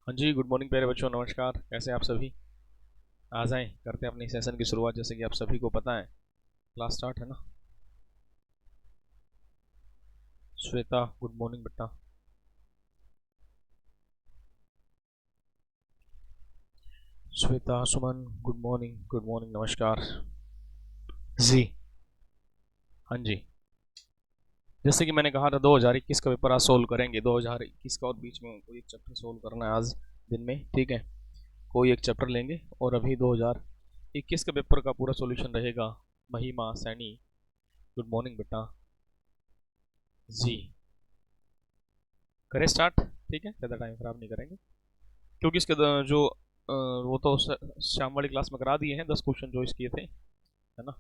हाँ जी, good morning प्यारे बच्चों, नमस्कार। कैसे आप सभी? आ जाएं, करते हैं अपनी सेशन की शुरुआत। जैसे कि आप सभी को पता है, क्लास स्टार्ट है ना। श्वेता, गुड मॉर्निंग बेटा। श्वेता, सुमन, गुड मॉर्निंग, गुड मॉर्निंग, नमस्कार जी। हाँ जी, जैसे कि मैंने कहा था 2021 का पेपर आज सोल्व करेंगे। 2021 का और बीच में कोई एक चैप्टर सोल्व करना है आज दिन में, ठीक है। कोई एक चैप्टर लेंगे और अभी 2021 के पेपर का पूरा सॉल्यूशन रहेगा। महिमा, सैनी, गुड मॉर्निंग बेटा जी। करें स्टार्ट, ठीक है, ज़्यादा टाइम खराब नहीं करेंगे क्योंकि इसके जो वो तो शाम वाली क्लास में करा दिए हैं 10 क्वेश्चन जो इसके थे, है ना।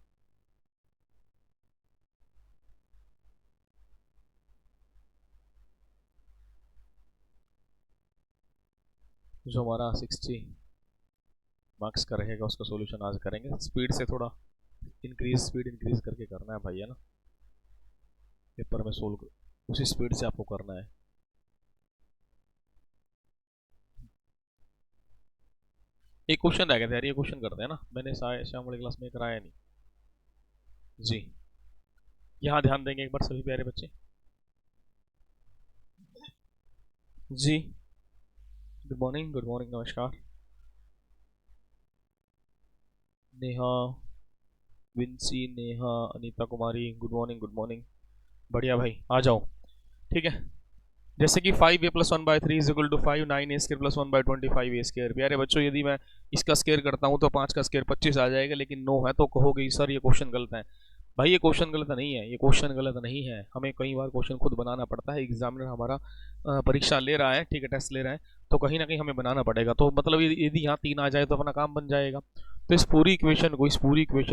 जो हमारा 60 मार्क्स का रहेगा उसका सॉल्यूशन आज करेंगे। स्पीड से थोड़ा स्पीड इंक्रीज करके करना है भाई, है ना। पेपर में सोल्व उसी स्पीड से आपको करना है। एक क्वेश्चन रह गया था यार, ये क्वेश्चन करते हैं ना, मैंने शाम वाली क्लास में कराया नहीं जी। यहाँ ध्यान देंगे एक बार सभी प्यारे बच्चे जी। गुड मॉर्निंग, गुड मॉर्निंग, नमस्कार। नेहा, विंसी, नेहा, अनीता कुमारी, गुड मॉर्निंग, गुड मॉर्निंग। बढ़िया भाई, आ जाओ, ठीक है। जैसे कि 5a+1/3 is equal to 5 9a² + 1/25a²। प्यारे बच्चों, यदि मैं इसका स्केयर करता हूँ तो 5 का स्केयर 25 आ जाएगा, लेकिन 9 है तो कहोगे सर ये क्वेश्चन गलत है। भाई ये क्वेश्चन गलत नहीं है, ये क्वेश्चन गलत नहीं है। हमें कई बार क्वेश्चन खुद बनाना पड़ता है। एग्जामिनर हमारा परीक्षा ले रहा है, ठीक है, टेस्ट ले रहा है, तो कहीं ना कहीं हमें बनाना पड़ेगा। तो मतलब यदि यहाँ 3 आ जाए तो अपना काम बन जाएगा। तो इस पूरी इक्वेशन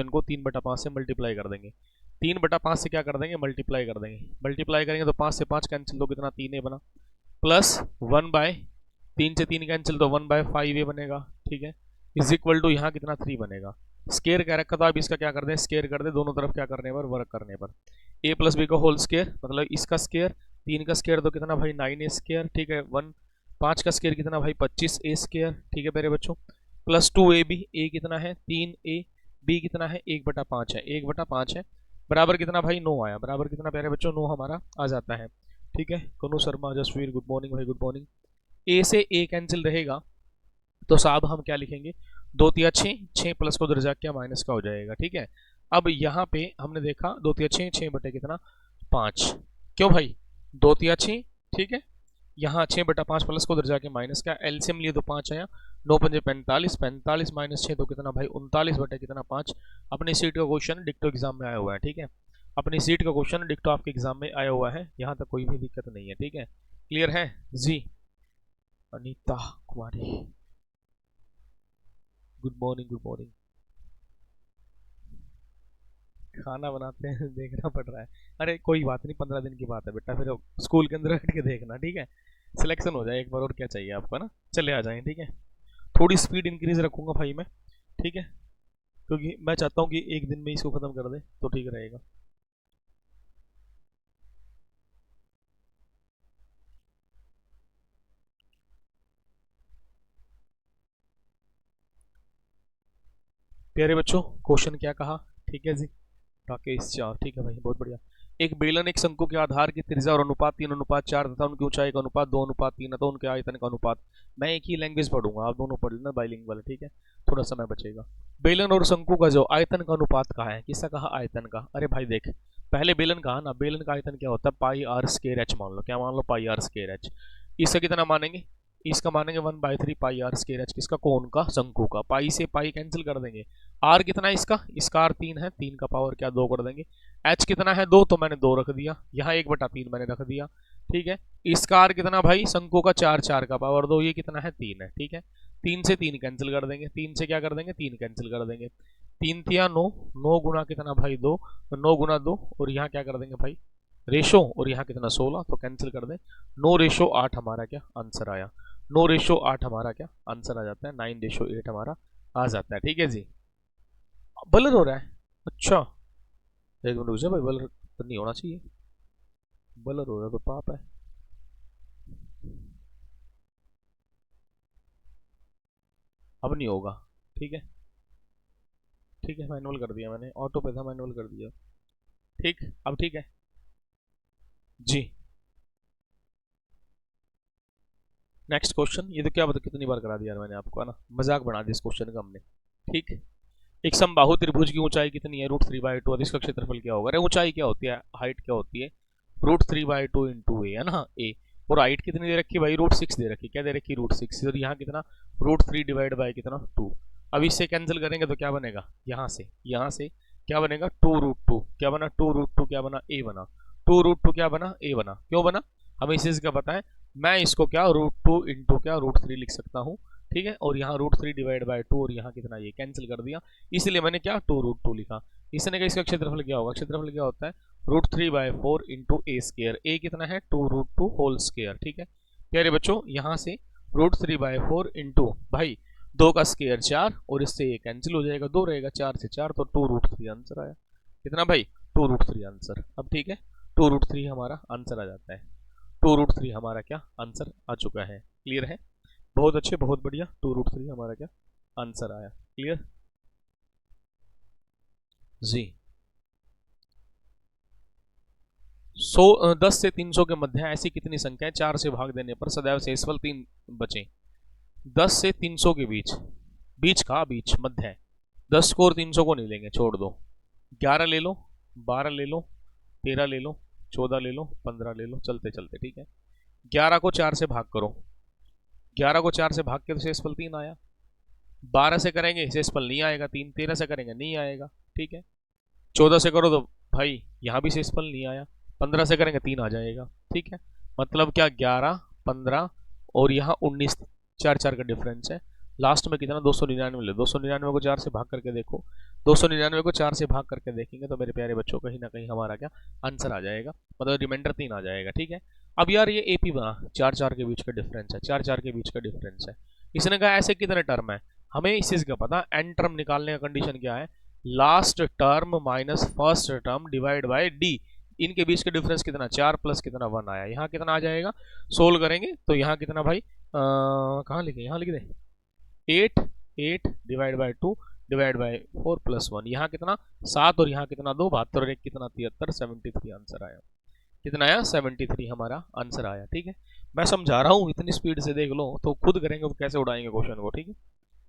को 3/5 से मल्टीप्लाई कर देंगे। 3/5 से क्या कर देंगे, मल्टीप्लाई कर देंगे। मल्टीप्लाई करेंगे तो 5 से 5 कैंसिल, तो कितना 3a बना, प्लस 1/3 से 3 कैंसिल तो 1/5a बनेगा, ठीक है। इज इक्वल टू यहाँ कितना 3 बनेगा। स्केयर क्या रखा था, अब इसका क्या कर दें, स्केयर कर दे दोनों तरफ, क्या करने पर, वर्क करने पर। a+b का होल स्केयर मतलब इसका स्केयर, 3 का स्केयर तो कितना भाई 9a², ठीक है। 5 का स्केयर कितना भाई 25a², ठीक है मेरे बच्चों। प्लस 2ab, a कितना है 3a, b कितना है 1/5 है, 1/5 है, बराबर कितना भाई 9 आया। बराबर कितना प्यारे बच्चों 9 हमारा आ जाता है, ठीक है। कनु शर्मा, जसवीर, गुड मॉर्निंग भाई, गुड मॉर्निंग। ए से ए कैंसिल रहेगा तो साहब हम क्या लिखेंगे, 2 तिया 6, 6 प्लस को उधर जाके माइनस का हो जाएगा, ठीक है। अब यहाँ पे हमने देखा 2 तिया 6, 6 बटे कितना 5, क्यों भाई 2 तिया 6, ठीक है। यहाँ 6/5 प्लस को उधर जाके माइनस का, एलसीएम लिए तो 5 आया, 9×5 = 45, 45 -6 तो कितना भाई 39 बटे कितना 5। अपनी सीट का क्वेश्चन डिक्टो एग्जाम में आया हुआ है, ठीक है। अपनी सीट का क्वेश्चन डिक्टो आपके एग्जाम में आया हुआ है, यहाँ तक कोई भी दिक्कत नहीं है, ठीक है। क्लियर है जी। अनीता कुमारी, गुड मॉर्निंग, गुड मॉर्निंग। खाना बनाते हैं देखना पड़ रहा है। अरे कोई बात नहीं, 15 दिन की बात है बेटा, फिर स्कूल के अंदर बैठ के देखना, ठीक है। सिलेक्शन हो जाए एक बार, और क्या चाहिए आपको ना। चले आ जाएं, ठीक है। थोड़ी स्पीड इंक्रीज रखूंगा भाई मैं, ठीक है, क्योंकि मैं चाहता हूँ कि एक दिन में इसको खत्म कर दे तो ठीक रहेगा। प्यारे बच्चों, क्वेश्चन क्या कहा, ठीक है जी। राकेश 4, ठीक है भाई, बहुत बढ़िया। एक बेलन एक शंकु के आधार की त्रिज्या और अनुपात 3:4 तथा उनकी ऊंचाई का अनुपात 2:3 तथा उनके आयतन का अनुपात। मैं एक ही लैंग्वेज पढ़ूंगा, आप दोनों पढ़ लेना बाइलिंगुअल, ठीक है। थोड़ा समय बचेगा। बेलन और शंकु का जो आयतन का अनुपात कहा है, किसका कहा, आयतन का। अरे भाई देख, पहले बेलन कहा ना, बेलन का आयतन क्या होता है, πr²h मान लो, क्या मान लो, πr²h। इसका कितना मानेंगे, इसका मानेंगे 1/3 πr²h, किसका, कोण का, शंकु का। पाई से पाई कैंसिल कर देंगे। आर कितना है इसका आर 3 है, 3 का पावर क्या 2 कर देंगे। एच कितना है 2, तो मैंने 2 रख दिया, यहाँ 1/3 मैंने रख दिया, ठीक है। इसका आर कितना भाई, शंकु का 4, 4 का पावर 2, ये कितना है 3 है, ठीक है। 3 से 3 कैंसिल कर देंगे, 3 से क्या कर देंगे 3 कैंसिल कर देंगे। 3 तिया 9, 9 गुना कितना भाई 2, तो 9 गुना 2, और यहाँ क्या कर देंगे भाई रेशो, और यहाँ कितना 16, तो कैंसिल कर दें। 9:8 हमारा क्या आंसर आया, 9:8 हमारा क्या आंसर आ जाता है, 9:8 हमारा आ जाता है, ठीक है जी। बलर हो रहा है, अच्छा। एक मिनट रुक जा भाई, बलर तो नहीं होना चाहिए, बलर हो रहा है तो पाप है। अब नहीं होगा, ठीक है, ठीक है, मैनुअल कर दिया मैंने, ऑटो पे था, मैनुअल कर दिया, ठीक, अब ठीक है जी। नेक्स्ट क्वेश्चन, ये तो क्या बता कितनी बार करा दिया मैंने आपको, है ना, मजाक बना दिया इस क्वेश्चन का हमने, ठीक। एक समबाहु त्रिभुज की ऊंचाई कितनी है, √3/2, और इसका क्षेत्रफल क्या होगा। अरे ऊंचाई क्या होती है, हाइट क्या होती है, √3/2 इंटू ए, है ना, ए। और हाइट कितनी दे रखी है भाई, √6 दे रखी, क्या दे रखी, √6, और यहाँ कितना, √3 डिवाइड बाई कितना 2। अब इससे कैंसिल करेंगे तो क्या बनेगा, यहाँ से क्या बनेगा, 2√2, क्या बना 2√2, क्या बना ए बना, 2√2 क्या बना ए बना, क्यों बना, हमें इस चीज का पता है, मैं इसको क्या √2 इंटू क्या √3 लिख सकता हूँ, ठीक है, और यहाँ √3 डिवाइड बाई 2, और यहाँ कितना, ये कैंसिल कर दिया, इसलिए मैंने क्या 2√2 लिखा। इसने का इसका क्षेत्रफल क्या होगा, क्षेत्रफल क्या होता है, √3/4 इंटू ए स्केयर, ए कितना है 2√2 होल स्केयर, ठीक है प्यारे बच्चों। यहाँ से √3/4 इंटू भाई 2 का स्केयर 4, और इससे ये कैंसिल हो जाएगा, 2 रहेगा, 4 से 4 तो 2√3 आंसर आया, कितना भाई 2√3 आंसर। अब ठीक है, 2√3 हमारा आंसर आ जाता है, 2√3 हमारा क्या आंसर आ चुका है, क्लियर है, बहुत अच्छे, बहुत बढ़िया, 2√3 हमारा क्या आंसर आया, क्लियर जी। 10 से 300 के मध्य ऐसी कितनी संख्याएं 4 से भाग देने पर सदैव शेषफल 3 बचे। 10 से 300 के बीच, बीच का बीच, मध्य है, 10 को और 300 को नहीं लेंगे, छोड़ दो, 11 ले लो, 12 ले लो, 13 ले लो, 14 ले लो, 15 ले लो, चलते चलते, ठीक है। 11 को 4 से भाग करो, 11 को 4 से भाग के तो शेषफल 3 आया, 12 से करेंगे शेषफल नहीं आएगा 3, 13 से करेंगे नहीं आएगा, ठीक है, 14 से करो तो भाई यहाँ भी शेषफल नहीं आया, 15 से करेंगे 3 आ जाएगा, ठीक है, मतलब क्या 11, 15 और यहाँ 19, 4 का डिफरेंस है, लास्ट में कितना 299 ले, 299 को 4 से भाग करके देखो, 299 को 4 से भाग करके देखेंगे तो मेरे प्यारे बच्चों कहीं ना कहीं हमारा क्या आंसर आ जाएगा, मतलब रिमाइंडर 3 आ जाएगा, ठीक है। अब यार ये एपी बना, 4 के बीच का डिफरेंस है, 4 के बीच का डिफरेंस है, इसने कहा ऐसे कितने टर्म है, हमें इस चीज का पता, एन टर्म निकालने का कंडीशन क्या है, last term minus first term divide by D, इनके बीच का डिफरेंस कितना, 4 प्लस कितना 1 आया, यहाँ कितना आ जाएगा, सोल्व करेंगे तो यहाँ कितना भाई, कहाँ लिखे, यहाँ लिख दे, 8 divide by 2 divide by 4 plus 1, यहाँ कितना 7 और यहाँ कितना 2, 72 और 1 कितना 73, 73 आंसर आया, कितना आया 73 हमारा आंसर आया, ठीक है। मैं समझा रहा हूँ इतनी स्पीड से देख लो तो खुद करेंगे तो कैसे उड़ाएंगे क्वेश्चन को, ठीक है।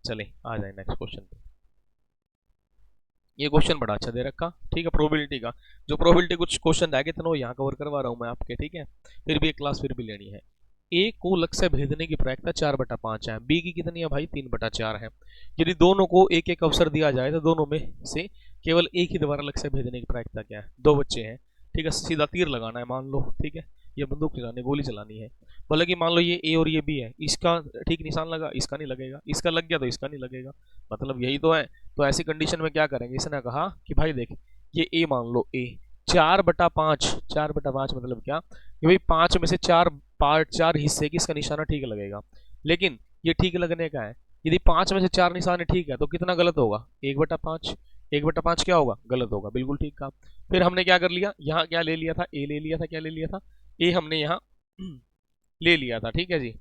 चले आ जाए नेक्स्ट क्वेश्चन पे, ये क्वेश्चन बड़ा अच्छा दे रखा, ठीक है, प्रोबेबिलिटी का, जो प्रोबेबिलिटी कुछ क्वेश्चन रह गए थे ना वो यहाँ कवर करवा रहा हूँ मैं आपके, ठीक है, फिर भी एक क्लास फिर भी लेनी है। ए को लक्ष्य भेदने की प्रायिकता 4/5 है, बी की कितनी है भाई 3/4 है, यदि दोनों को एक एक अवसर दिया जाए तो दोनों में से केवल एक ही द्वारा लक्ष्य भेदने की प्रायिकता क्या है, 2 बच्चे हैं, ठीक है, सीधा तीर लगाना है मान लो, ठीक है, ये बंदूक चलानी, गोली चलानी है, बोले कि मान लो ये ए और ये बी है, इसका ठीक निशान लगा, इसका नहीं लगेगा, इसका लग गया तो इसका नहीं लगेगा, मतलब यही तो है। तो ऐसी कंडीशन में क्या करेंगे, इसने कहा कि भाई देख ये ए मान लो, ए 4/5, 4/5 मतलब क्या कि भाई 5 में से 4 पार्ट 4 हिस्से की इसका निशाना ठीक लगेगा, लेकिन ये ठीक लगने का है, यदि 5 में से 4 निशाने ठीक है तो कितना गलत होगा, 1/5, 1/5 क्या होगा, गलत होगा, बिल्कुल ठीक कहा। फिर हमने क्या कर लिया, यहाँ क्या ले लिया था, ए ले लिया था, क्या ले लिया था, ए हमने यहाँ ले लिया था, ठीक है जी,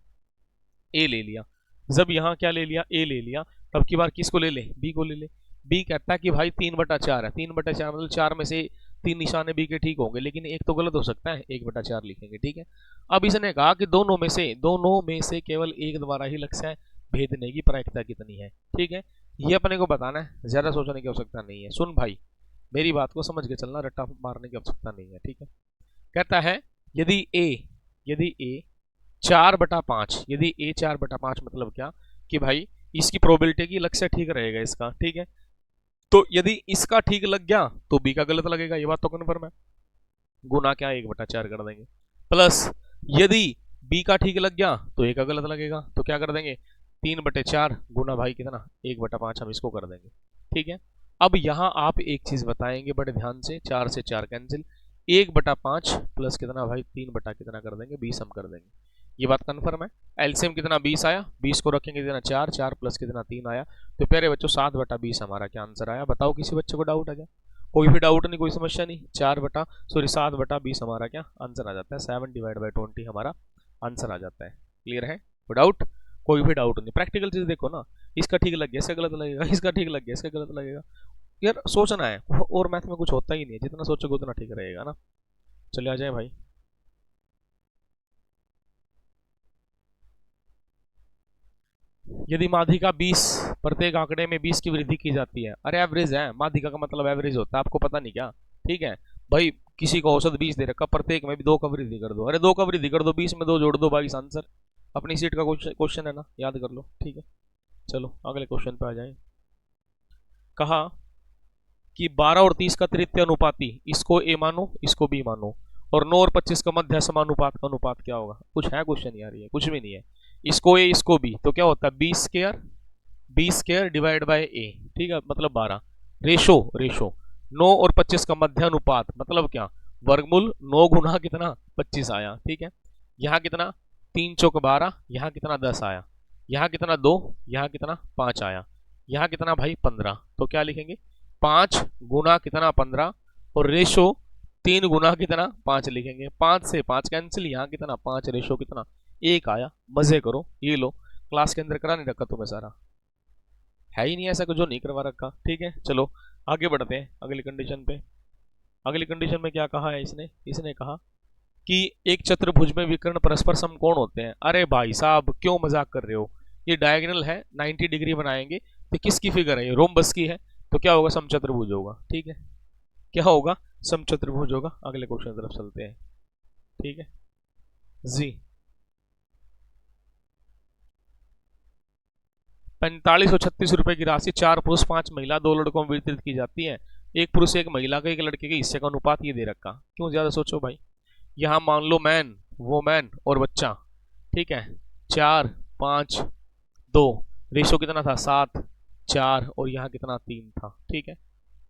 ए ले लिया, जब यहाँ क्या ले लिया, ए ले लिया, तब की बार किसको ले ले, बी को ले ले, बी कहता है कि भाई 3/4 है, 3/4 मतलब 4 में से 3 निशाने बी के ठीक होंगे, लेकिन एक तो गलत हो सकता है, 1/4 लिखेंगे, ठीक है। अब इसने कहा कि दोनों में से केवल एक द्वारा ही लक्ष्य भेदने की प्रायिकता कितनी है, ठीक है, ये अपने को बताना है, ज्यादा सोचने की आवश्यकता नहीं है, सुन भाई मेरी बात को समझ के चलना, रट्टा मारने की आवश्यकता नहीं है, ठीक है। कहता है यदि ए 4/5, यदि ए 4/5 मतलब क्या कि भाई इसकी प्रोबेबिलिटी की लक्ष्य ठीक रहेगा इसका, ठीक है, तो यदि इसका ठीक लग गया तो बी का गलत लगेगा, ये बात तो कन्फर्म है, गुना क्या 1/4 कर देंगे, प्लस यदि बी का ठीक लग गया तो ए का गलत लगेगा, तो क्या कर देंगे 3/4 गुना भाई कितना 1/5, हम इसको कर देंगे, ठीक है। अब यहां आप एक चीज बताएंगे बड़े ध्यान से, 4 से 4 कैंसिल, 1/5 प्लस कितना भाई 3 कितना कर देंगे 20 हम कर देंगे, ये बात कन्फर्म है। एलसीएम कितना 20 आया, 20 को रखेंगे कितना 4, 4 प्लस कितना 3 आया, तो प्यारे बच्चों 7/20 हमारा क्या आंसर आया, बताओ किसी बच्चे को डाउट आ गया, कोई भी डाउट नहीं, कोई समस्या नहीं, 7/20 हमारा क्या आंसर आ जाता है, 7/20 हमारा आंसर आ जाता है, क्लियर है, कोई डाउट, कोई भी डाउट नहीं, प्रैक्टिकल चीज देखो ना, इसका ठीक लग गया, इसका गलत लगेगा, इसका ठीक लग गया, इसका गलत लगेगा। यार सोचना है, और मैथ में कुछ होता ही नहीं है, जितना सोचोगे उतना ठीक रहेगा ना। चले आ जाए भाई। यदि माध्यिका 20, प्रत्येक आंकड़े में 20 की वृद्धि की जाती है। अरे एवरेज है, माध्यिका का मतलब एवरेज होता है, आपको पता नहीं क्या? ठीक है भाई, किसी को औसत 20 दे रखा, प्रत्येक में भी 2 का वृद्धि कर दो। अरे 2 का वृद्धि कर दो, 20 में 2 जोड़ दो, बाईस आंसर। अपनी सीट का क्वेश्चन है ना, याद कर लो। ठीक है, चलो अगले क्वेश्चन पे आ जाए। कहा कि 12 और 30 का तृतीय अनुपाती, इसको ए मानो, इसको बी मानो, और 9 और 25 का मध्य समानुपात का अनुपात क्या होगा? कुछ है क्वेश्चन यार? ये कुछ भी नहीं है। इसको ए इसको बी, तो क्या होता है? बी स्केयर डिवाइड बाय ए, ठीक है, मतलब 12। रेशो रेशो 9 और 25 का मध्य अनुपात मतलब क्या? वर्गमूल 9 गुना कितना? 25 आया। ठीक है, यहाँ कितना? 3 चौक 12, यहाँ कितना? 10 आया। यहाँ कितना? 2, यहाँ कितना? 5 आया। यहाँ कितना भाई? 15। तो क्या लिखेंगे? 5 गुना कितना? 15, और रेशो 3 गुना कितना? 5 लिखेंगे। 5 से 5 कैंसिल, यहाँ कितना? 5, रेशो कितना? 1 आया। मजे करो, ये लो, क्लास के अंदर करा नहीं रखा तुम्हें सारा, है ही नहीं ऐसा कुछ जो नहीं करवा रखा। ठीक है, चलो आगे बढ़ते हैं अगली कंडीशन पे। अगली कंडीशन में क्या कहा है इसने? इसने कहा कि एक चतुर्भुज में विकर्ण परस्पर समकोण होते हैं। अरे भाई साहब क्यों मजाक कर रहे हो? ये डायगोनल है, 90 डिग्री बनाएंगे, तो किसकी फिगर है? ये रोम्बस की है, तो क्या होगा? समचतुर्भुज होगा। ठीक है, क्या होगा? समचतुर्भुज होगा। अगले क्वेश्चन की तरफ चलते हैं। ठीक है जी। 4536 रुपए की राशि 4 पुरुष 5 महिला 2 लड़कों में वितरित की जाती है। एक पुरुष एक महिला का एक लड़के के हिस्से का अनुपात ये दे रखा। क्यों ज्यादा सोचो भाई, यहाँ मान लो मैन, वोमैन और बच्चा। ठीक है, 4 5 2, रेशो कितना था? 7 4, और यहाँ कितना? 3 था। ठीक है,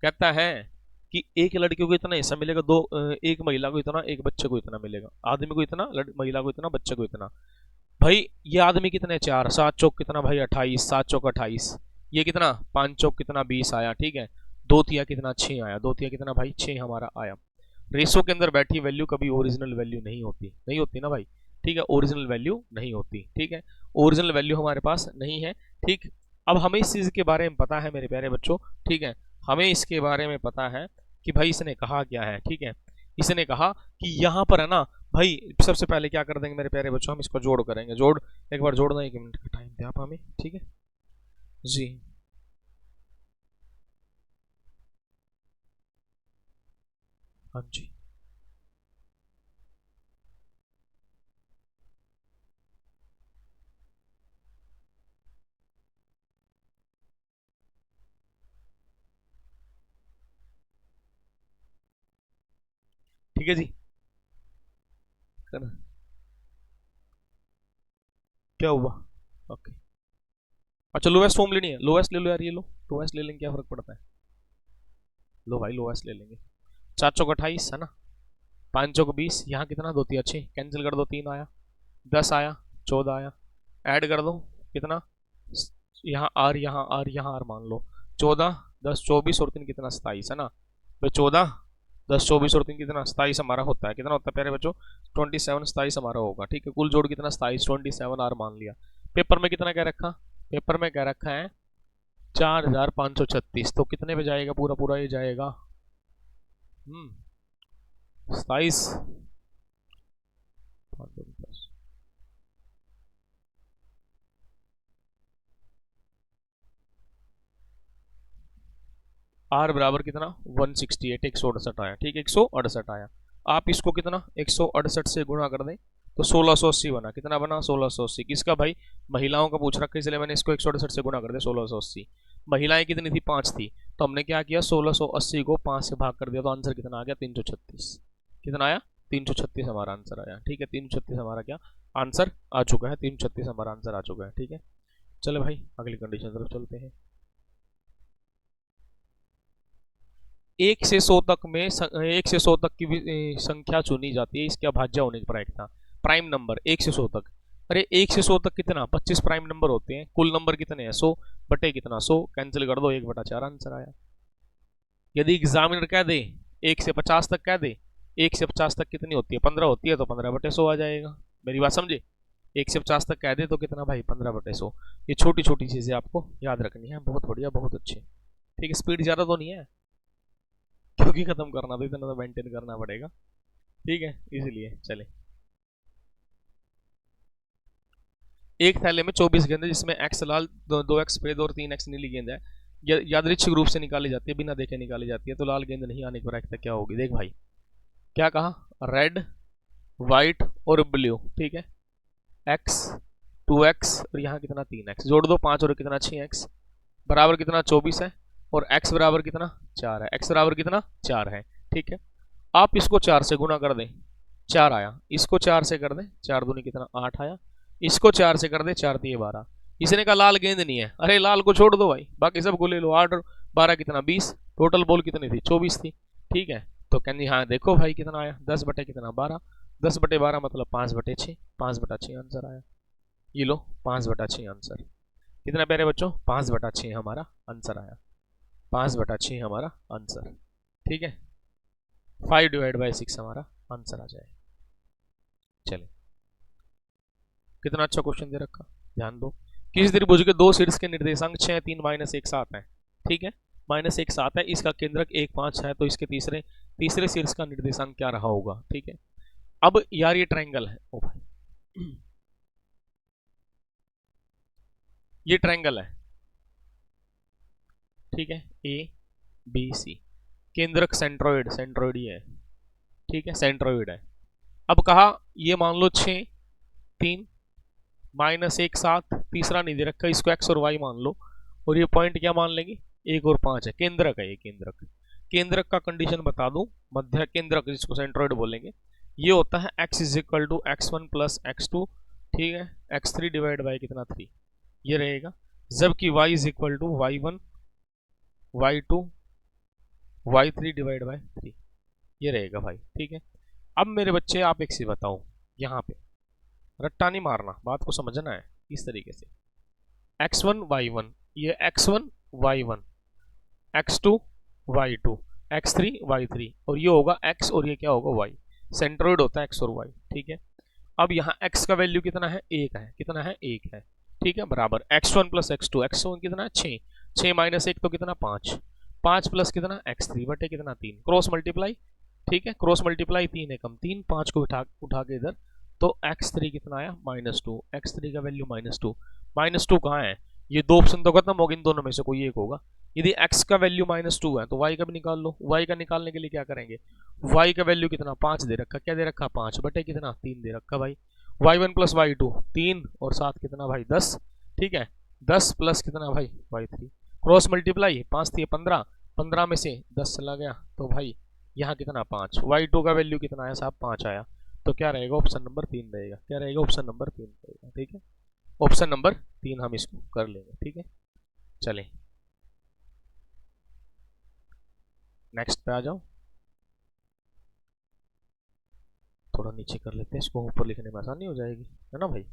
कहता है कि एक लड़के को इतना हिस्सा मिलेगा, दो एक महिला को इतना, एक बच्चे को इतना मिलेगा। आदमी को इतना, महिला को इतना, बच्चे को इतना। भाई ये आदमी कितने? 4, 7 चौक कितना भाई? 28, 7 चौक 28, ये कितना? 5 चौक कितना? 20 आया। ठीक है, 2 तिया कितना? 6 आया। 2 तिया कितना भाई? 6 हमारा आया। रेशो के अंदर बैठी वैल्यू कभी ओरिजिनल वैल्यू नहीं होती, नहीं होती ना भाई। ठीक है, ओरिजिनल वैल्यू नहीं होती। ठीक है, ओरिजिनल वैल्यू हमारे पास नहीं है। ठीक, अब हमें इस चीज के बारे में पता है मेरे प्यारे बच्चों। ठीक है, हमें इसके बारे में पता है कि भाई इसने कहा क्या है। ठीक है, इसने कहा कि यहाँ पर है ना भाई, सबसे पहले क्या कर देंगे मेरे प्यारे बच्चों? हम इसको जोड़ करेंगे। जोड़, एक बार जोड़ना, 1 मिनट का टाइम दे आप हमें। ठीक है जी। हाँ जी, ठीक है जी। करना क्या हुआ? ओके, अच्छा लोएस्ट फॉर्म लेनी है, लोएस्ट ले लो यार, ये लो, लोएस्ट ले लेंगे, क्या फर्क पड़ता है? लो भाई लोएस्ट ले लेंगे। 4 चौक 28 है ना, 5 चौक 20, यहाँ कितना? 2 तिया 6, कैंसिल कर दो, 3 आया। 10 आया, 14 आया। ऐड कर दो, कितना? यहाँ आर, यहाँ आर, यहाँ आर मान लो। 14 10 24 और 3 कितना? 27 है ना भाई। 14 10 24 और 3 कितना? 27 हमारा होता है। कितना होता है प्यारे बच्चों? 27, 27 हमारा होगा। ठीक है, कुल जोड़ कितना? 27, 27 आर मान लिया। पेपर में कितना कह रखा? पेपर में कह रखा है 4536, तो कितने पे जाएगा? पूरा पूरा ये जाएगा 27। आर बराबर कितना? 168, 168 आया। ठीक है, 168 आया। आप इसको कितना? 168 से गुणा कर दें तो 1680 बना। कितना बना? 1680। किसका भाई? महिलाओं का पूछ रखा है, इसलिए मैंने इसको 168 से गुणा कर दिया, 1680। महिलाएं कितनी थी? 5 थी, तो हमने क्या किया? 1680 को 5 से भाग कर दिया, तो आंसर कितना आ गया? 336। कितना आया? 336 हमारा आंसर आया। ठीक है, 336 हमारा क्या आंसर आ चुका है? 336 हमारा आंसर आ चुका है। ठीक है, चलो भाई अगली कंडीशन तरफ चलते हैं। 1 से 100 तक की संख्या चुनी जाती है इसके अभाज्य होने पर था। प्राइम नंबर 1 से 100 तक। अरे 1 से 100 तक कितना? 25 प्राइम नंबर होते हैं। कुल नंबर कितने हैं? 100 बटे कितना? 100, कैंसिल कर दो, 1/4 आंसर आया। यदि एग्जामिनर कह दे 1 से 50 तक कह दे, 1 से 50 तक कितनी होती है? 15 होती है, तो 15/100 आ जाएगा। मेरी बात समझे? 150 तक कह दे तो कितना भाई 15/100। ये छोटी छोटी चीजें आपको याद रखनी है। बहुत बढ़िया, बहुत अच्छी। ठीक है, स्पीड ज्यादा तो नहीं है क्योंकि खत्म करना तो इतना तो मेंटेन करना पड़ेगा। ठीक है, इसलिए चले। एक थैले में 24 गेंद है जिसमें एक्स लाल, 2x सफेद और 3x नीली गेंद है। यादृच्छिक रूप से निकाली जाती है, बिना देखे निकाली जाती है। तो लाल गेंद नहीं आने पर एक्स क्या होगी? देख भाई क्या कहा, रेड, व्हाइट और ब्लू। ठीक है, एक्स, 2x और यहाँ कितना 3x, जोड़ दो 5 और कितना 6x बराबर कितना 24 है। और x बराबर कितना 4 है। x बराबर कितना 4 है। ठीक है, आप इसको 4 से गुना कर दें, 4 आया। इसको 4 से कर दें, 4 दूनी कितना 8 आया। इसको 4 से कर दें, 4 3 12। इसने कहा लाल गेंद नहीं है। अरे लाल को छोड़ दो भाई, बाकी सबको ले लो। 8 और 12 कितना 20। टोटल बॉल कितनी थी? 24 थी। ठीक है, तो कहनी हाँ देखो भाई कितना आया, 10 बटे कितना 12। 10/12 मतलब 5/6, 5/6 आंसर आया। ये लो 5/6 आंसर। कितना प्यारे बच्चों, 5/6 हमारा आंसर आया। 5/6 हमारा आंसर। ठीक है, 5/6 हमारा आंसर आ जाए। चले, कितना अच्छा क्वेश्चन दे रखा, ध्यान दो। किसी त्रिभुज के दो शीर्ष के निर्देशांक 6, 3, -1, 7 है। ठीक है, -1, 7 है। इसका केंद्रक 1, 5 है। तो इसके तीसरे तीसरे शीर्ष का निर्देशांक क्या रहा होगा? ठीक है, अब यार ये ट्रायंगल है। ओ भाई ये ट्रायंगल है। ठीक है, ए बी सी, केंद्रक सेंट्रोइड, सेंट्रोइड ही है। ठीक है, सेंट्रोइड है। अब कहा ये मान लो 6, 3, -1, 7, तीसरा नहीं दे रखा, इसको x और y मान लो। और ये पॉइंट क्या मान लेंगे? 1 और 5 है। केंद्रक है ये, केंद्रक। केंद्रक का कंडीशन बता दूं, मध्य केंद्रक जिसको सेंट्रोइड बोलेंगे, ये होता है x = x1 + x2। ठीक है, x3 डिवाइड बाई कितना 3 ये रहेगा। जबकि y = y1, y2, y3 divide by 3 ये रहेगा भाई। ठीक है, अब मेरे बच्चे आप एक चीज बताओ, यहाँ पे रट्टा नहीं मारना, बात को समझना है इस तरीके से। x1 y1, ये x1 y1, x2 y2, x3 y3 और ये होगा x और ये क्या होगा y। सेंट्रोइड होता है x और y। ठीक है, अब यहाँ x का वैल्यू कितना है? 1 है। कितना है? 1 है। ठीक है, बराबर x1 + x2, x1 कितना 6, 6 - 1 तो कितना 5, 5 प्लस कितना x3 बटे कितना 3, क्रॉस मल्टीप्लाई। ठीक है, क्रॉस मल्टीप्लाई 3 है कम 3, 5 को उठा के इधर, तो x3 कितना आया -2। x3 का वैल्यू -2, -2 कहाँ है? ये दो ऑप्शन तो खत्म हो गए, इन दोनों में से कोई एक होगा। यदि x का वैल्यू -2 है तो y का भी निकाल लो। y का निकालने के लिए क्या करेंगे? y का वैल्यू कितना 5 दे रखा, क्या दे रखा 5 बटे कितना 3 दे रखा भाई। y1 + y2 3 और 7 कितना भाई 10। ठीक है, 10 प्लस कितना भाई y3, क्रॉस मल्टीप्लाई 5 थी 15, 15 में से 10 चला गया तो भाई यहाँ कितना 5। y2 का वैल्यू कितना आया साहब 5 आया। तो क्या रहेगा? ऑप्शन नंबर 3 रहेगा। क्या रहेगा? ऑप्शन नंबर 3 रहेगा। ठीक है, ऑप्शन नंबर 3 हम इसको कर लेंगे। ठीक है, चलें नेक्स्ट पे आ जाओ। थोड़ा नीचे कर लेते हैं इसको, ऊपर लिखने में आसानी हो जाएगी, है ना भाई।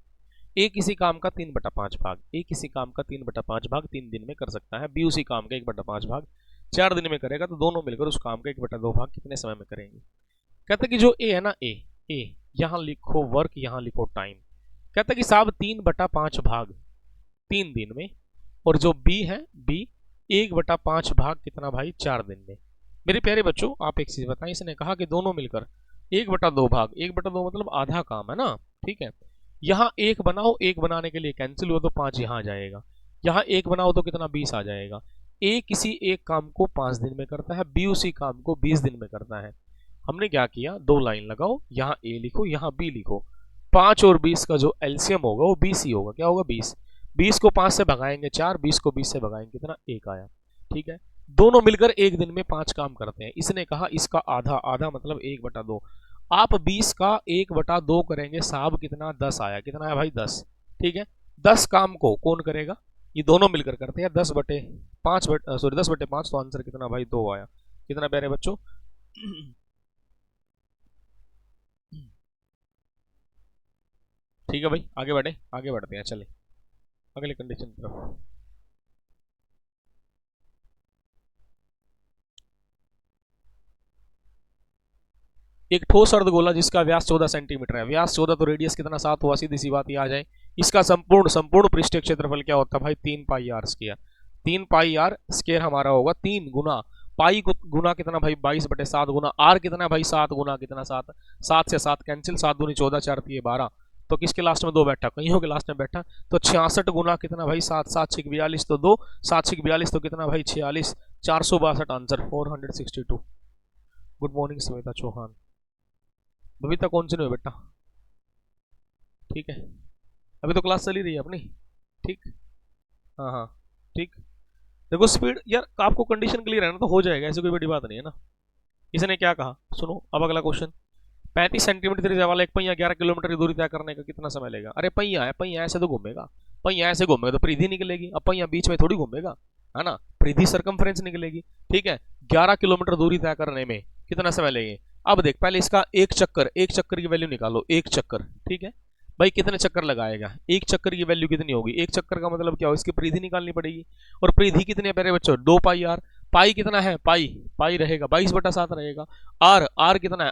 ए किसी काम का 3/5 भाग, ए किसी काम का 3/5 भाग 3 दिन में कर सकता है। बी उसी काम का 1/5 भाग 4 दिन में करेगा। तो दोनों मिलकर उस काम का 1/2 भाग कितने समय में करेंगे? कहते कि जो ए है ना, ए यहाँ लिखो वर्क, यहाँ लिखो टाइम। कहता कि साहब 3/5 भाग 3 दिन में, और जो बी है बी 1/5 भाग कितना भाई 4 दिन में। मेरे प्यारे बच्चों आप एक चीज बताएं, इसने कहा कि दोनों मिलकर 1/2 भाग, 1/2 मतलब आधा काम है ना। ठीक है, यहाँ एक बनाओ, एक बनाने के लिए कैंसिल हुआ तो 5 यहाँ आ जाएगा। यहाँ एक बनाओ तो कितना 20 आ जाएगा। ए किसी एक काम को 5 दिन में करता है, बी उसी काम को 20 दिन में करता है। हमने क्या किया, 2 लाइन लगाओ, यहाँ ए लिखो, यहाँ बी लिखो। 5 और 20 का जो एलसीएम होगा वो 20 ही होगा। क्या होगा? 20। 20 को 5 से भगाएंगे 4, 20 को 20 से भगाएंगे कितना 1 आया। ठीक है, दोनों मिलकर एक दिन में 5 काम करते हैं। इसने कहा इसका आधा, आधा मतलब 1/2। आप 20 का 1/2 करेंगे साहब कितना 10 आया। कितना आया भाई 10। ठीक है, 10 काम को कौन करेगा? ये दोनों मिलकर करते हैं। 10/5 तो आंसर कितना भाई 2 आया। कितना प्यारे बच्चों ठीक है भाई, आगे बढ़े, आगे बढ़ते हैं। चले अगले कंडीशन की तरफ। एक ठोस अर्धगोला जिसका व्यास 14 सेंटीमीटर है, व्यास 14 तो रेडियस कितना 7 हुआ, सीधी सी बात ये आ जाए। इसका संपूर्ण संपूर्ण पृष्ठीय क्षेत्रफल क्या होता है भाई, 3 pi are square. 3 pi are square हमारा होगा 3 गुना पाई गुना कितना भाई 22/7 गुना आर कितना भाई 7 गुना कितना 7, 7 से 7 कैंसिल, 7 दूनी 14, 4 3 12, तो किसके लास्ट में 2 बैठा, कईयों के लास्ट में बैठा, तो 66 गुना कितना भाई 7, 7 6 42 तो 2, 7 6 42 तो कितना भाई 46, 462 answer 462। Good morning Shweta Chauhan. Babita कौन से नहीं बेटा, ठीक है, अभी तो क्लास चली रही है अपनी, ठीक, हाँ हाँ ठीक। देखो स्पीड यार आपको कंडीशन क्लियर है ना, तो हो जाएगा, ऐसी कोई बड़ी बात नहीं है ना। इसने क्या कहा सुनो, अब अगला क्वेश्चन, 35 सेंटीमीटर त्रिज्या वाला एक पहिया 11 किलोमीटर की दूरी तय करने का कितना समय लेगा। अरे पहिया है, पहिया ऐसे तो घूमेगा, पहिया ऐसे घूमेगा तो परिधि निकलेगी, अब पहिया बीच में थोड़ी घूमेगा, है ना, परिधि सरकमफ्रेंस निकलेगी, ठीक है। 11 किलोमीटर दूरी तय करने में कितना समय लेंगे। अब देख पहले इसका एक चक्कर की वैल्यू निकालो, एक चक्कर, ठीक है भाई, कितने चक्कर लगाएगा, एक चक्कर की वैल्यू कितनी होगी, एक चक्कर का मतलब क्या हो, इसकी परिधि निकालनी पड़ेगी, और परिधि कितनी है प्यारे बच्चों 2 पाई आर, पाई कितना है, पाई रहेगा 22/7 रहेगा, आर कितना है,